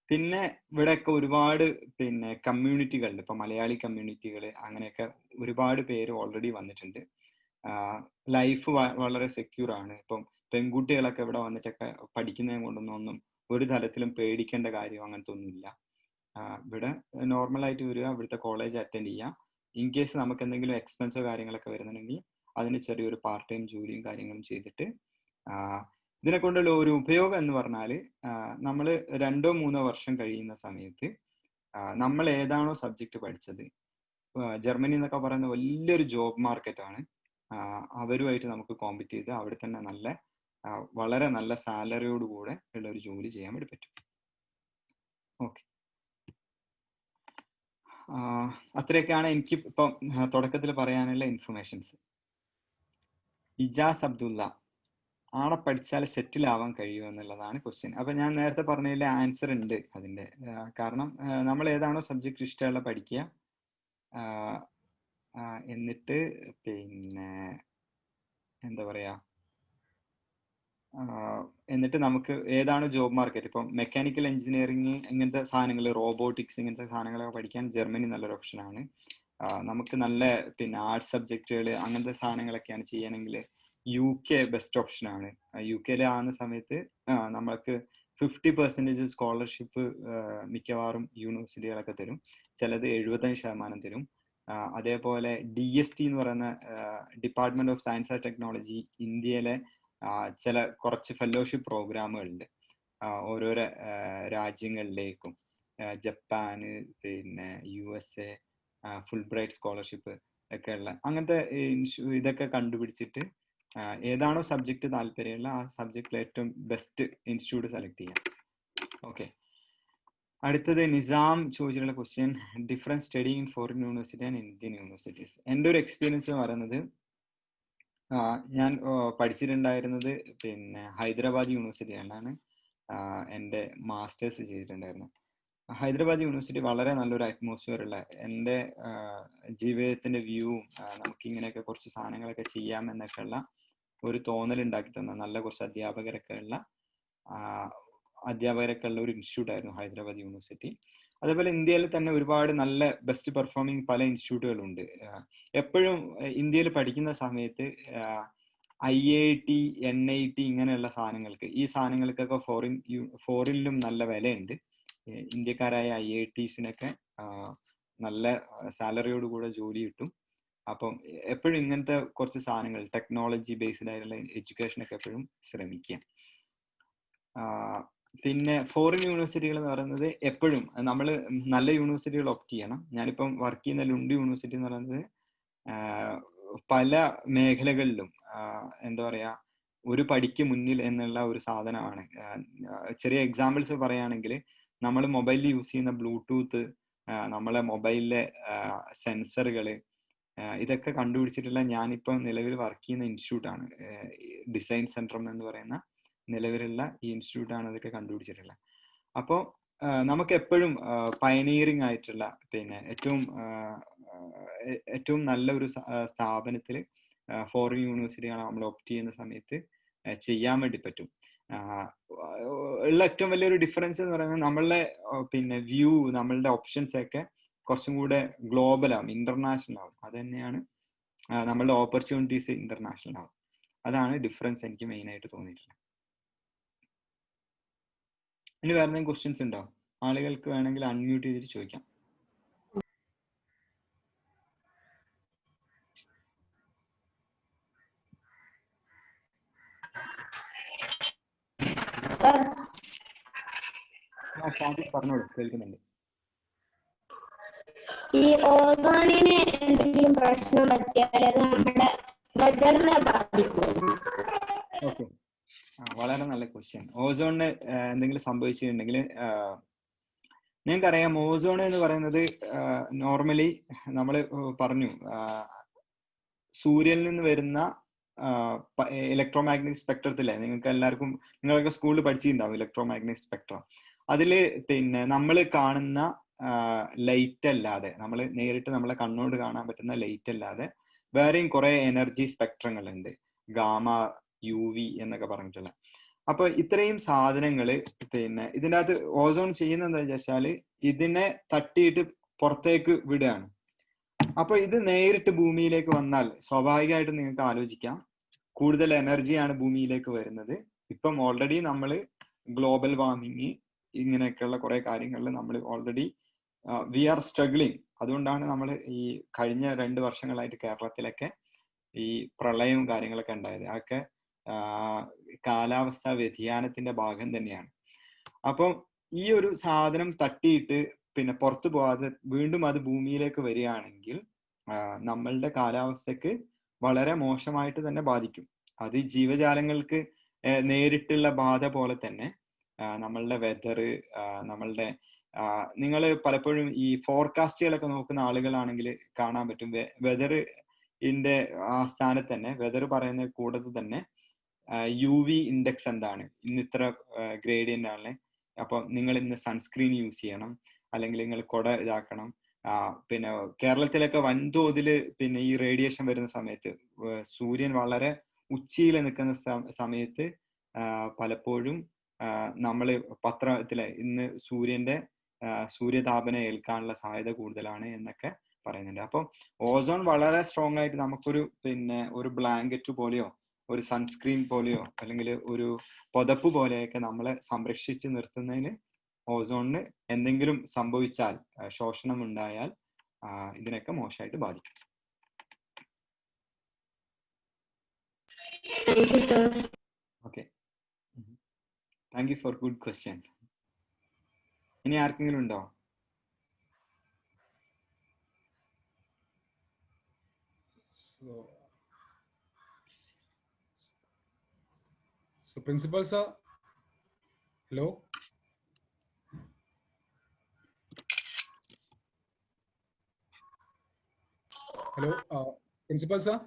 പിന്നെ ഇവിടെയൊക്കെ ഒരുപാട് പിന്നെ കമ്മ്യൂണിറ്റികളുണ്ട്. ഇപ്പൊ മലയാളി കമ്മ്യൂണിറ്റികൾ അങ്ങനെയൊക്കെ ഒരുപാട് പേര് ഓൾറെഡി വന്നിട്ടുണ്ട്. ലൈഫ് വളരെ സെക്യൂർ ആണ്. ഇപ്പം പെൺകുട്ടികളൊക്കെ ഇവിടെ വന്നിട്ടൊക്കെ പഠിക്കുന്നതിനെ കൊണ്ടൊന്നും ഒരു തരത്തിലും പേടിക്കേണ്ട കാര്യം അങ്ങനത്തെ ഒന്നുമില്ല. ഇവിടെ നോർമലായിട്ട് വരിക, ഇവിടുത്തെ കോളേജ് അറ്റൻഡ് ചെയ്യുക. ഇൻ കേസ് നമുക്ക് എന്തെങ്കിലും എക്സ്പെൻസോ കാര്യങ്ങളൊക്കെ വരുന്നുണ്ടെങ്കിൽ അതിന് ചെറിയൊരു പാർട്ട് ടൈം ജോലിയും കാര്യങ്ങളും ചെയ്തിട്ട് ഇതിനെ കൊണ്ടുള്ള ഒരു ഉപയോഗം എന്ന് പറഞ്ഞാൽ നമ്മൾ 2-3 വർഷം കഴിയുന്ന സമയത്ത് നമ്മൾ ഏതാണോ സബ്ജക്റ്റ് പഠിച്ചത്, ജർമ്മനി എന്നൊക്കെ പറയുന്ന വലിയൊരു ജോബ് മാർക്കറ്റാണ്. അവരുമായിട്ട് നമുക്ക് കോമ്പറ്റ് ചെയ്ത് അവിടെ തന്നെ വളരെ നല്ല സാലറിയോട് കൂടെ ഉള്ള ഒരു ജോലി ചെയ്യാൻ വേണ്ടി പറ്റും. ഓക്കെ, അത്രയൊക്കെയാണ് എനിക്ക് ഇപ്പം തുടക്കത്തിൽ പറയാനുള്ള ഇൻഫർമേഷൻസ്. ഇജാസ് അബ്ദുള്ള ആടെ പഠിച്ചാൽ സെറ്റിൽ ആവാൻ കഴിയുമോ എന്നുള്ളതാണ് ക്വസ്റ്റ്യൻ. അപ്പൊ ഞാൻ നേരത്തെ പറഞ്ഞതിൽ ആൻസർ ഉണ്ട് അതിന്റെ. കാരണം നമ്മൾ ഏതാണോ സബ്ജക്റ്റ് ഇഷ്ടമുള്ള പഠിക്കുക, എന്നിട്ട് പിന്നെ എന്താ പറയാ, എന്നിട്ട് നമുക്ക് ഏതാണ് ജോബ് മാർക്കറ്റ്, ഇപ്പം മെക്കാനിക്കൽ എഞ്ചിനീയറിംഗ് ഇങ്ങനത്തെ സാധനങ്ങൾ, റോബോട്ടിക്സ് ഇങ്ങനത്തെ സാധനങ്ങളൊക്കെ പഠിക്കാൻ ജർമ്മനി നല്ലൊരു ഓപ്ഷനാണ്. നമുക്ക് നല്ല പിന്നെ ആർട്സ് സബ്ജക്റ്റുകൾ അങ്ങനത്തെ സാധനങ്ങളൊക്കെയാണ് ചെയ്യണമെങ്കിൽ UK ബെസ്റ്റ് ഓപ്ഷനാണ്. UK ആവുന്ന സമയത്ത് നമ്മൾക്ക് 50% സ്കോളർഷിപ്പ് മിക്കവാറും യൂണിവേഴ്സിറ്റികളൊക്കെ തരും. ചിലത് 75% തരും. അതേപോലെ DST എന്ന് പറയുന്ന department of science and technology ഇന്ത്യയിലെ ചില കുറച്ച് ഫെലോഷിപ്പ് പ്രോഗ്രാമുകളുണ്ട് ഓരോരോ രാജ്യങ്ങളിലേക്കും. ജപ്പാന്, പിന്നെ USA, ഫുൾ ബ്രൈറ്റ് സ്കോളർഷിപ്പ് ഒക്കെ ഉള്ള അങ്ങനത്തെ ഇതൊക്കെ കണ്ടുപിടിച്ചിട്ട് ഏതാണോ സബ്ജക്റ്റ് താല്പര്യമുള്ള ആ സബ്ജക്റ്റിൽ ഏറ്റവും ബെസ്റ്റ് ഇൻസ്റ്റിറ്റ്യൂട്ട് സെലക്ട് ചെയ്യാം. ഓക്കെ, അടുത്തത് നിസാം ചോദിച്ചിട്ടുള്ള question, difference studying in foreign university and Indian universities. എൻ്റെ ഒരു എക്സ്പീരിയൻസ് എന്ന് പറയുന്നത്, ഞാൻ പഠിച്ചിട്ടുണ്ടായിരുന്നത് പിന്നെ ഹൈദരാബാദ് യൂണിവേഴ്സിറ്റിയിലാണ് എൻ്റെ മാസ്റ്റേഴ്സ് ചെയ്തിട്ടുണ്ടായിരുന്നത്. ഹൈദരാബാദ് യൂണിവേഴ്സിറ്റി വളരെ നല്ലൊരു അറ്റ്മോസ്ഫിയർ ഉള്ള, എൻ്റെ ജീവിതത്തിന്റെ വ്യൂവും നമുക്ക് ഇങ്ങനെയൊക്കെ കുറച്ച് സാധനങ്ങളൊക്കെ ചെയ്യാം എന്നൊക്കെ ഉള്ള ഒരു തോന്നൽ ഉണ്ടാക്കി തന്ന നല്ല കുറച്ച് അധ്യാപകരൊക്കെ ഉള്ള ഒരു ഇൻസ്റ്റിറ്റ്യൂട്ട് ആയിരുന്നു ഹൈദരാബാദ് യൂണിവേഴ്സിറ്റി. അതേപോലെ ഇന്ത്യയിൽ തന്നെ ഒരുപാട് നല്ല ബെസ്റ്റ് പെർഫോമിംഗ് പല ഇൻസ്റ്റിറ്റ്യൂട്ടുകളുണ്ട്. എപ്പോഴും ഇന്ത്യയിൽ പഠിക്കുന്ന സമയത്ത് IIT, NIT ഇങ്ങനെയുള്ള സാധനങ്ങൾക്ക്, ഈ സാധനങ്ങൾക്കൊക്കെ ഫോറിനിലും നല്ല വിലയുണ്ട്. ഇന്ത്യക്കാരായ IITസിനൊക്കെ നല്ല സാലറിയോട് കൂടെ ജോലി കിട്ടും. അപ്പം എപ്പോഴും ഇങ്ങനത്തെ കുറച്ച് സാധനങ്ങൾ, ടെക്നോളജി ബേസ്ഡ് ആയിട്ടുള്ള എഡ്യൂക്കേഷനൊക്കെ എപ്പോഴും ശ്രമിക്കുക. പിന്നെ ഫോറിൻ യൂണിവേഴ്സിറ്റികൾ എന്ന് പറയുന്നത് എപ്പോഴും നമ്മൾ നല്ല യൂണിവേഴ്സിറ്റികൾ ഓപ്റ്റ് ചെയ്യണം. ഞാനിപ്പം വർക്ക് ചെയ്യുന്ന ലുണ്ട് യൂണിവേഴ്സിറ്റി എന്ന് പറയുന്നത് പല മേഖലകളിലും എന്താ പറയാ ഒരു പടിക്ക് മുന്നിൽ എന്നുള്ള ഒരു സാധനമാണ്. ചെറിയ എക്സാമ്പിൾസ് പറയുകയാണെങ്കിൽ, നമ്മൾ മൊബൈലിൽ യൂസ് ചെയ്യുന്ന ബ്ലൂടൂത്ത്, നമ്മളെ മൊബൈലിലെ സെൻസറുകൾ, ഇതൊക്കെ കണ്ടുപിടിച്ചിട്ടുള്ള ഞാനിപ്പം നിലവിൽ വർക്ക് ചെയ്യുന്ന ഇൻസ്റ്റിറ്റ്യൂട്ടാണ്. ഡിസൈൻ സെൻട്രം എന്ന് പറയുന്ന നിലവിലുള്ള ഈ ഇൻസ്റ്റിറ്റ്യൂട്ടാണ് ഇതൊക്കെ കണ്ടുപിടിച്ചിട്ടുള്ളത്. അപ്പോൾ നമുക്ക് എപ്പോഴും പയനീറിംഗ് ആയിട്ടുള്ള, പിന്നെ ഏറ്റവും നല്ല ഒരു സ്ഥാപനത്തിൽ ഫോറിൻ യൂണിവേഴ്സിറ്റികൾ നമ്മൾ ഓപ്റ്റ് ചെയ്യുന്ന സമയത്ത് ചെയ്യാൻ വേണ്ടി പറ്റും. ഉള്ള ഏറ്റവും വലിയൊരു ഡിഫറൻസ് എന്ന് പറയുന്നത് നമ്മളുടെ പിന്നെ വ്യൂ, നമ്മളുടെ ഓപ്ഷൻസ് ഒക്കെ കുറച്ചും കൂടെ ഗ്ലോബൽ ആവും, ഇന്റർനാഷണൽ ആവും. അത് തന്നെയാണ് നമ്മളുടെ ഓപ്പർച്യൂണിറ്റീസ് ഇന്റർനാഷണൽ ആവും. അതാണ് ഡിഫറൻസ് എനിക്ക് മെയിൻ ആയിട്ട് തോന്നിയിട്ടുള്ളത്. ഇനി വേറെ എന്തെങ്കിലും ക്വസ്റ്റ്യൻസ് ഉണ്ടോ? ആളുകൾക്ക് വേണമെങ്കിൽ അൺമ്യൂട്ട് ചെയ്തിട്ട് ചോദിക്കാം. പറഞ്ഞോളൂ, കേൾക്കുന്നുണ്ട്. ഈ ഓസോണിന് എന്തെങ്കിലും പ്രശ്നം പറ്റിയാൽ നമ്മുടെ വെതറിനെ ബാധിക്കും? ഓക്കെ, വളരെ നല്ല ക്വസ്റ്റ്യൻ. ഓസോണിന് എന്തെങ്കിലും സംഭവിച്ചിട്ടുണ്ടെങ്കിൽ ഞങ്ങൾക്കറിയാം ഓസോൺ എന്ന് പറയുന്നത് നോർമലി നമ്മൾ പറഞ്ഞു സൂര്യനിൽ നിന്ന് വരുന്ന ഇലക്ട്രോമാഗ്നറ്റിക് സ്പെക്ട്രത്തിലെ നിങ്ങൾക്ക് എല്ലാവർക്കും നിങ്ങളൊക്കെ സ്കൂളിൽ പഠിച്ചിട്ടുണ്ടാവും ഇലക്ട്രോമാഗ്നറ്റിക് സ്പെക്ട്രം. അതില് പിന്നെ നമ്മൾ കാണുന്ന ലൈറ്റ് അല്ലാതെ, നമ്മൾ നേരിട്ട് നമ്മളെ കണ്ണോട് കാണാൻ പറ്റുന്ന ലൈറ്റ് അല്ലാതെ വേറെയും കുറെ എനർജി സ്പെക്ട്രങ്ങൾ ഉണ്ട്, ഗാമ, UV എന്നൊക്കെ പറഞ്ഞിട്ടുള്ള. അപ്പൊ ഇത്രയും സാധനങ്ങള് പിന്നെ ഇതിൻ്റെ അകത്ത് ഓസോൺ ചെയ്യുന്നത് എന്താ വെച്ചാൽ ഇതിനെ തട്ടിയിട്ട് പുറത്തേക്ക് വിടുകയാണ്. അപ്പൊ ഇത് നേരിട്ട് ഭൂമിയിലേക്ക് വന്നാൽ സ്വാഭാവികമായിട്ടും നിങ്ങൾക്ക് ആലോചിക്കാം കൂടുതൽ എനർജിയാണ് ഭൂമിയിലേക്ക് വരുന്നത്. ഇപ്പം ഓൾറെഡി നമ്മൾ ഗ്ലോബൽ വാർമിങ് ഇങ്ങനെയൊക്കെയുള്ള കുറെ കാര്യങ്ങളിൽ നമ്മൾ ഓൾറെഡി വി ആർ സ്ട്രഗ്ലിങ്. അതുകൊണ്ടാണ് നമ്മൾ ഈ കഴിഞ്ഞ 2 വർഷങ്ങളായിട്ട് കേരളത്തിലൊക്കെ ഈ പ്രളയവും കാര്യങ്ങളൊക്കെ ഉണ്ടായത്. അതൊക്കെ കാലാവസ്ഥാ വ്യതിയാനത്തിന്റെ ഭാഗം തന്നെയാണ്. അപ്പം ഈ ഒരു സാധനം തട്ടിയിട്ട് പിന്നെ പുറത്തു പോകാതെ വീണ്ടും അത് ഭൂമിയിലേക്ക് വരികയാണെങ്കിൽ നമ്മളുടെ കാലാവസ്ഥക്ക് വളരെ മോശമായിട്ട് തന്നെ ബാധിക്കും. അത് ജീവജാലങ്ങൾക്ക് നേരിട്ടുള്ള ബാധ പോലെ തന്നെ നമ്മളുടെ വെതർ, നമ്മളുടെ നിങ്ങൾ പലപ്പോഴും ഈ ഫോർകാസ്റ്റുകളൊക്കെ നോക്കുന്ന ആളുകളാണെങ്കിൽ കാണാൻ പറ്റും വെതറിന്റെ ആ സ്ഥാനത്ത് തന്നെ വെതർ പറയുന്ന കൂടത്ത് തന്നെ UV ഇൻഡെക്സ് എന്താണ്, ഇന്ന് ഇത്ര ഗ്രേഡിയന്റ് ആണ്, അപ്പൊ നിങ്ങൾ ഇന്ന് സൺസ്ക്രീൻ യൂസ് ചെയ്യണം, അല്ലെങ്കിൽ നിങ്ങൾ കുട ഇതാക്കണം. പിന്നെ കേരളത്തിലൊക്കെ വൻതോതിൽ പിന്നെ ഈ റേഡിയേഷൻ വരുന്ന സമയത്ത് സൂര്യൻ വളരെ ഉച്ചയിൽ നിൽക്കുന്ന സമയത്ത് പലപ്പോഴും നമ്മൾ പത്രത്തിലെ ഇന്ന് സൂര്യതാപനം ഏൽക്കാനുള്ള സാധ്യത കൂടുതലാണ് എന്നൊക്കെ പറയുന്നുണ്ട്. അപ്പം ഓസോൺ വളരെ സ്ട്രോങ് ആയിട്ട് നമുക്കൊരു പിന്നെ ഒരു ബ്ലാങ്കറ്റ് പോലെയോ ഒരു സൺസ്ക്രീൻ പോലെയോ അല്ലെങ്കിൽ ഒരു പുതപ്പ് പോലെയൊക്കെ നമ്മളെ സംരക്ഷിച്ച് നിർത്തുന്നതിന് ഓസോണിന് എന്തെങ്കിലും സംഭവിച്ചാൽ, ശോഷണം ഉണ്ടായാൽ ഇതിനൊക്കെ മോശമായിട്ട് ബാധിക്കും. Okay, thank you for good question. ഇനി ആർക്കെങ്കിലും ഉണ്ടോ? So principal sir, hello. Hello, principal sir.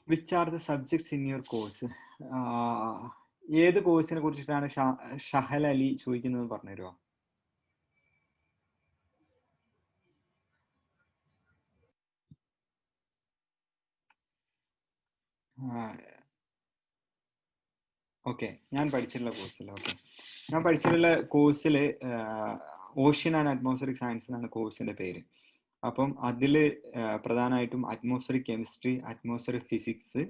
Which are the subjects in your course? ഏത് കോഴ്സിനെ കുറിച്ചിട്ടാണ് ഷഹൽ അലി ചോദിക്കുന്നത് പറഞ്ഞുതരുമോ? ഓക്കെ, ഞാൻ പഠിച്ചിട്ടുള്ള കോഴ്സിൽ ഓഷ്യൻ ആൻഡ് അറ്റ്മോസ്ഫിയറിക് സയൻസ് എന്നാണ് കോഴ്സിന്റെ പേര്. അപ്പം അതിൽ പ്രധാനമായിട്ടും atmospheric chemistry, atmospheric physics,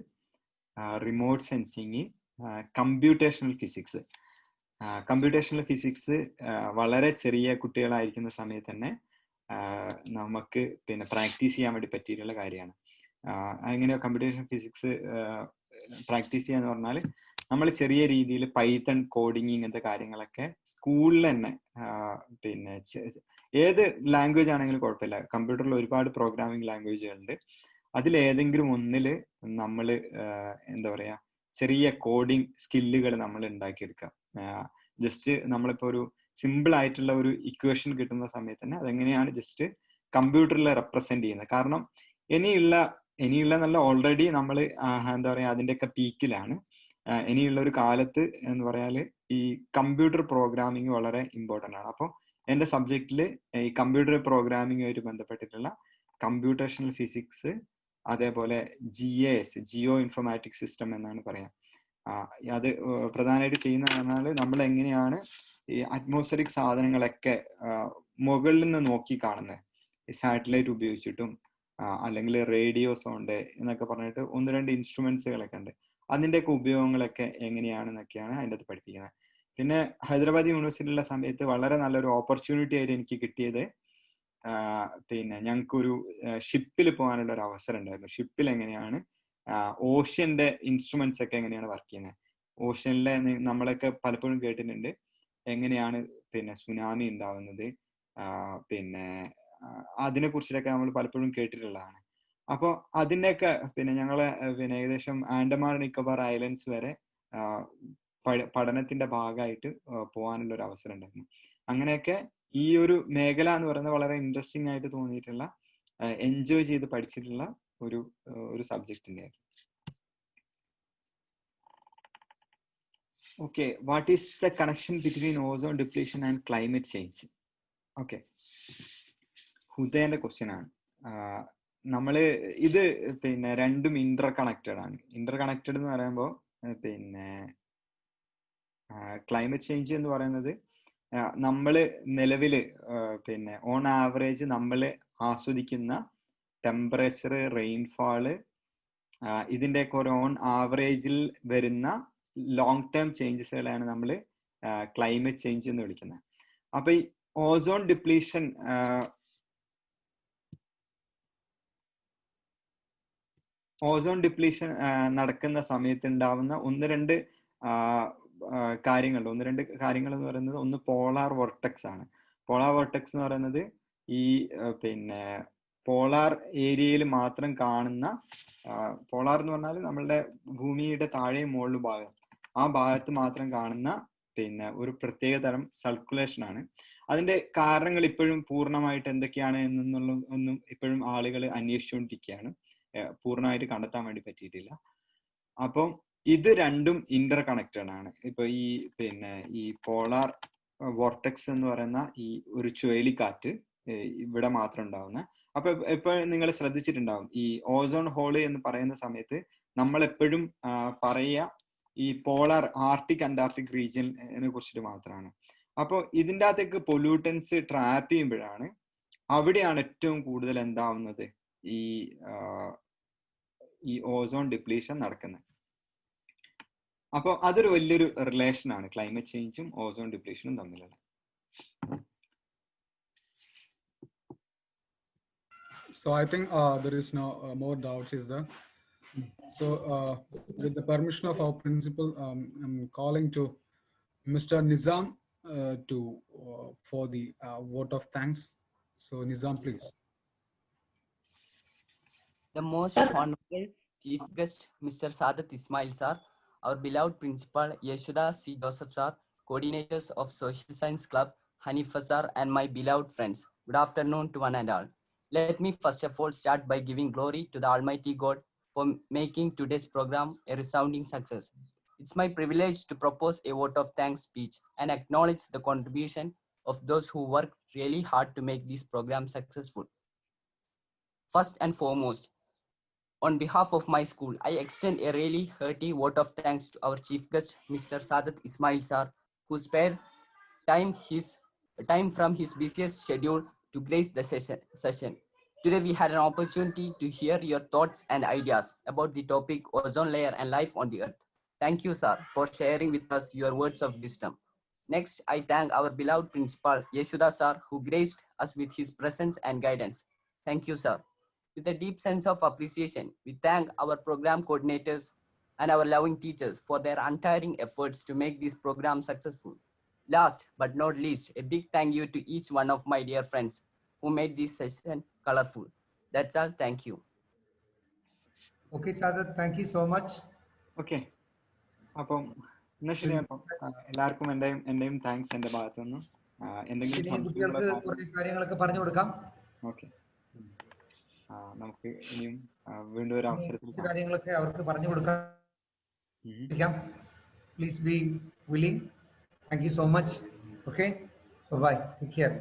remote sensing, computational physics. Computational physics വളരെ ചെറിയ കുട്ടികളായിരിക്കുന്ന സമയത്ത് തന്നെ നമുക്ക് പിന്നെ പ്രാക്ടീസ് ചെയ്യാൻ വേണ്ടി പറ്റിയിട്ടുള്ള കാര്യമാണ്. എങ്ങനെയോ കമ്പ്യൂട്ടേഷണൽ ഫിസിക്സ് പ്രാക്ടീസ് ചെയ്യാന്ന് പറഞ്ഞാൽ നമ്മൾ ചെറിയ രീതിയിൽ പൈത്തൺ കോഡിങ് ഇങ്ങനത്തെ കാര്യങ്ങളൊക്കെ സ്കൂളിൽ തന്നെ പിന്നെ ഏത് ലാംഗ്വേജ് ആണെങ്കിലും കുഴപ്പമില്ല, കമ്പ്യൂട്ടറിൽ ഒരുപാട് പ്രോഗ്രാമിംഗ് ലാംഗ്വേജുകളുണ്ട്. അതിലേതെങ്കിലും ഒന്നിൽ നമ്മൾ എന്താ പറയാ ചെറിയ കോഡിങ് സ്കില്ലുകൾ നമ്മൾ ഉണ്ടാക്കിയെടുക്കുക. ജസ്റ്റ് നമ്മളിപ്പോൾ ഒരു സിമ്പിൾ ആയിട്ടുള്ള ഒരു ഇക്വേഷൻ കിട്ടുന്ന സമയത്ത് തന്നെ അതെങ്ങനെയാണ് ജസ്റ്റ് കമ്പ്യൂട്ടറിൽ റെപ്രസെന്റ് ചെയ്യുന്നത്. കാരണം ഇനിയുള്ള നല്ല ഓൾറെഡി നമ്മൾ എന്താ പറയാ അതിൻ്റെയൊക്കെ പീക്കിലാണ്. ഇനിയുള്ള ഒരു കാലത്ത് എന്ന് പറയാൽ ഈ കമ്പ്യൂട്ടർ പ്രോഗ്രാമിംഗ് വളരെ ഇമ്പോർട്ടൻ്റ് ആണ്. അപ്പോൾ എൻ്റെ സബ്ജക്റ്റിൽ ഈ കമ്പ്യൂട്ടർ പ്രോഗ്രാമിംഗുമായിട്ട് ബന്ധപ്പെട്ടിട്ടുള്ള കമ്പ്യൂട്ടേഷണൽ ഫിസിക്സ്, അതേപോലെ GIS, ജിയോ ഇൻഫോർമാറ്റിക് സിസ്റ്റം എന്നാണ് പറയാം. അത് പ്രധാനമായിട്ട് ചെയ്യുന്നത് പറഞ്ഞാൽ നമ്മൾ എങ്ങനെയാണ് ഈ അറ്റ്മോസ്ഫിയറിക് സാധനങ്ങളൊക്കെ മുകളിൽ നിന്ന് നോക്കി കാണുന്നത്, ഈ സാറ്റലൈറ്റ് ഉപയോഗിച്ചിട്ടും അല്ലെങ്കിൽ റേഡിയോ സൗണ്ട് എന്നൊക്കെ പറഞ്ഞിട്ട് 1-2 ഇൻസ്ട്രുമെന്റ്സുകളൊക്കെ ഉണ്ട്. അതിൻ്റെയൊക്കെ ഉപയോഗങ്ങളൊക്കെ എങ്ങനെയാണെന്നൊക്കെയാണ് അതിൻ്റെ അകത്ത് പഠിപ്പിക്കുന്നത്. പിന്നെ ഹൈദരാബാദ് യൂണിവേഴ്സിറ്റിയിലുള്ള സമയത്ത് വളരെ നല്ലൊരു ഓപ്പർച്യൂണിറ്റി ആയിട്ട് എനിക്ക് കിട്ടിയത് പിന്നെ ഞങ്ങൾക്കൊരു ഷിപ്പിൽ പോകാനുള്ള ഒരു അവസരം ഉണ്ടായിരുന്നു. ഷിപ്പിൽ എങ്ങനെയാണ് ഓഷ്യന്റെ ഇൻസ്ട്രുമെന്റ്സ് ഒക്കെ എങ്ങനെയാണ് വർക്ക് ചെയ്യുന്നത്, ഓഷ്യനിലെ നമ്മളൊക്കെ പലപ്പോഴും കേട്ടിട്ടുണ്ട് എങ്ങനെയാണ് പിന്നെ സുനാമി ഉണ്ടാവുന്നത്, പിന്നെ അതിനെ കുറിച്ചിട്ടൊക്കെ നമ്മൾ പലപ്പോഴും കേട്ടിട്ടുള്ളതാണ്. അപ്പോൾ അതിൻ്റെയൊക്കെ പിന്നെ ഞങ്ങളെ പിന്നെ ഏകദേശം ആൻഡമാൻ നിക്കോബാർ ഐലൻഡ്സ് വരെ പഠനത്തിന്റെ ഭാഗമായിട്ട് പോകാനുള്ള ഒരു അവസരം ഉണ്ടായിരുന്നു. അങ്ങനെയൊക്കെ ഈ ഒരു മേഖല എന്ന് പറയുന്നത് വളരെ ഇൻട്രസ്റ്റിംഗ് ആയിട്ട് തോന്നിയിട്ടുള്ള, എൻജോയ് ചെയ്ത് പഠിച്ചിട്ടുള്ള ഒരു സബ്ജക്റ്റിന്റെ ആയിരുന്നു. Okay, what is the connection between ozone depletion and climate change? Okay, ഹുദയന്റെ ക്വസ്റ്റ്യൻ ആണ്. നമ്മള് ഇത് പിന്നെ രണ്ടും ഇന്റർ കണക്റ്റഡ് ആണ്. ഇന്റർ കണക്റ്റഡ് എന്ന് പറയുമ്പോൾ പിന്നെ ക്ലൈമറ്റ് ചേഞ്ച് എന്ന് പറയുന്നത് നമ്മള് നിലവില് പിന്നെ ഓൺ ആവറേജ് നമ്മൾ ആസ്വദിക്കുന്ന ടെമ്പറേച്ചർ, റെയിൻഫാള്, ഇതിൻ്റെയൊക്കെ ഒരു ഓൺ ആവറേജിൽ വരുന്ന ലോങ് ടേം ചേഞ്ചസുകളാണ് നമ്മൾ ക്ലൈമറ്റ് ചേഞ്ച് എന്ന് വിളിക്കുന്നത്. അപ്പൊ ഈ ഓസോൺ ഡിപ്ലീഷൻ നടക്കുന്ന സമയത്ത് ഉണ്ടാവുന്ന ഒന്ന് രണ്ട് കാര്യങ്ങൾ എന്ന് പറയുന്നത്, ഒന്ന് പോളാർ വോർട്ടെക്സ് ആണ്. പോളാർ വോർട്ടെക്സ് എന്ന് പറയുന്നത് ഈ പിന്നെ പോളാർ ഏരിയയിൽ മാത്രം കാണുന്ന, പോളാർ എന്ന് പറഞ്ഞാൽ നമ്മളുടെ ഭൂമിയുടെ താഴെയും മുകളിലും ഭാഗം, ആ ഭാഗത്ത് മാത്രം കാണുന്ന പിന്നെ ഒരു പ്രത്യേക തരം സർക്കുലേഷൻ ആണ്. അതിന്റെ കാരണങ്ങൾ ഇപ്പോഴും പൂർണ്ണമായിട്ട് എന്തൊക്കെയാണ് ഒന്നും ഇപ്പോഴും ആളുകൾ അന്വേഷിച്ചുകൊണ്ടിരിക്കുകയാണ്. പൂർണ്ണമായിട്ട് കണ്ടെത്താൻ വേണ്ടി പറ്റിയിട്ടില്ല. അപ്പം ഇത് രണ്ടും ഇന്റർ കണക്റ്റഡ് ആണ്. ഇപ്പൊ ഈ പിന്നെ ഈ പോളാർ വോർട്ടെക്സ് എന്ന് പറയുന്ന ഈ ഒരു ചുഴലിക്കാറ്റ് ഇവിടെ മാത്രം ഉണ്ടാവുന്ന, അപ്പൊ ഇപ്പൊ നിങ്ങൾ ശ്രദ്ധിച്ചിട്ടുണ്ടാവും ഈ ഓസോൺ ഹോള് എന്ന് പറയുന്ന സമയത്ത് നമ്മൾ എപ്പോഴും പറയുക ഈ പോളാർ ആർട്ടിക് അന്റാർട്ടിക് റീജിയനെ കുറിച്ചിട്ട് മാത്രമാണ്. അപ്പോൾ ഇതിൻ്റെ അകത്തേക്ക് പൊല്യൂട്ടൻസ് ട്രാപ്പ് ചെയ്യുമ്പോഴാണ് അവിടെയാണ് ഏറ്റവും കൂടുതൽ എന്താവുന്നത്, ഈ ഓസോൺ ഡിപ്ലീഷൻ നടക്കുന്നത്. അപ്പോൾ അതൊരു വലിയൊരു റിലേഷൻ ആണ് ക്ലൈമറ്റ് ചേഞ്ചും ഓസോൺ ഡിപ്ലീഷനും തമ്മിലുള്ള. So I think there is no more doubts, is there? So with the permission of our principal, I'm calling to Mr. Nizam for the vote of thanks. So Nizam, please. The most honorable chief guest, Mr. Sadat Ismail sir, our beloved principal Yeshoda C. Joseph sir, coordinators of Social Science Club, Hanifa sir, and my beloved friends. Good afternoon to one and all. Let me first of all start by giving glory to the Almighty God for making today's program a resounding success. It's my privilege to propose a vote of thanks speech and acknowledge the contribution of those who worked really hard to make this program successful. First and foremost, on behalf of my school, I extend a really hearty vote of thanks to our chief guest, Mr. Sadat Ismail sir, who spared time from his busiest schedule to grace the session. Today we had an opportunity to hear your thoughts and ideas about the topic ozone layer and life on the earth. Thank you, sir, for sharing with us your words of wisdom. Next, I thank our beloved principal, Yeshoda sir, who graced us with his presence and guidance. Thank you, sir. With a deep sense of appreciation, we thank our program coordinators and our loving teachers for their untiring efforts to make this program successful. Last but not least, a big thank you to each one of my dear friends who made this session colorful. That's all. Thank you. Okay, Sadat, thank you so much. Okay, അപ്പം എന്നാ ശരി. അപ്പം എല്ലാവർക്കും എന്റെയും thanks എന്റെ ഭാഗത്തുനിന്ന്. എന്തെങ്കിലും കാര്യങ്ങളൊക്കെ പറഞ്ഞു കൊടുക്കാം. ഓക്കെ, നമുക്ക് ഇനിയും വീണ്ടും ഒരു അവസരത്തിൽ കാര്യങ്ങളൊക്കെ അവർക്ക് പറഞ്ഞു കൊടുക്കാം. Please be willing. Thank you so much. Okay, bye bye. Take care.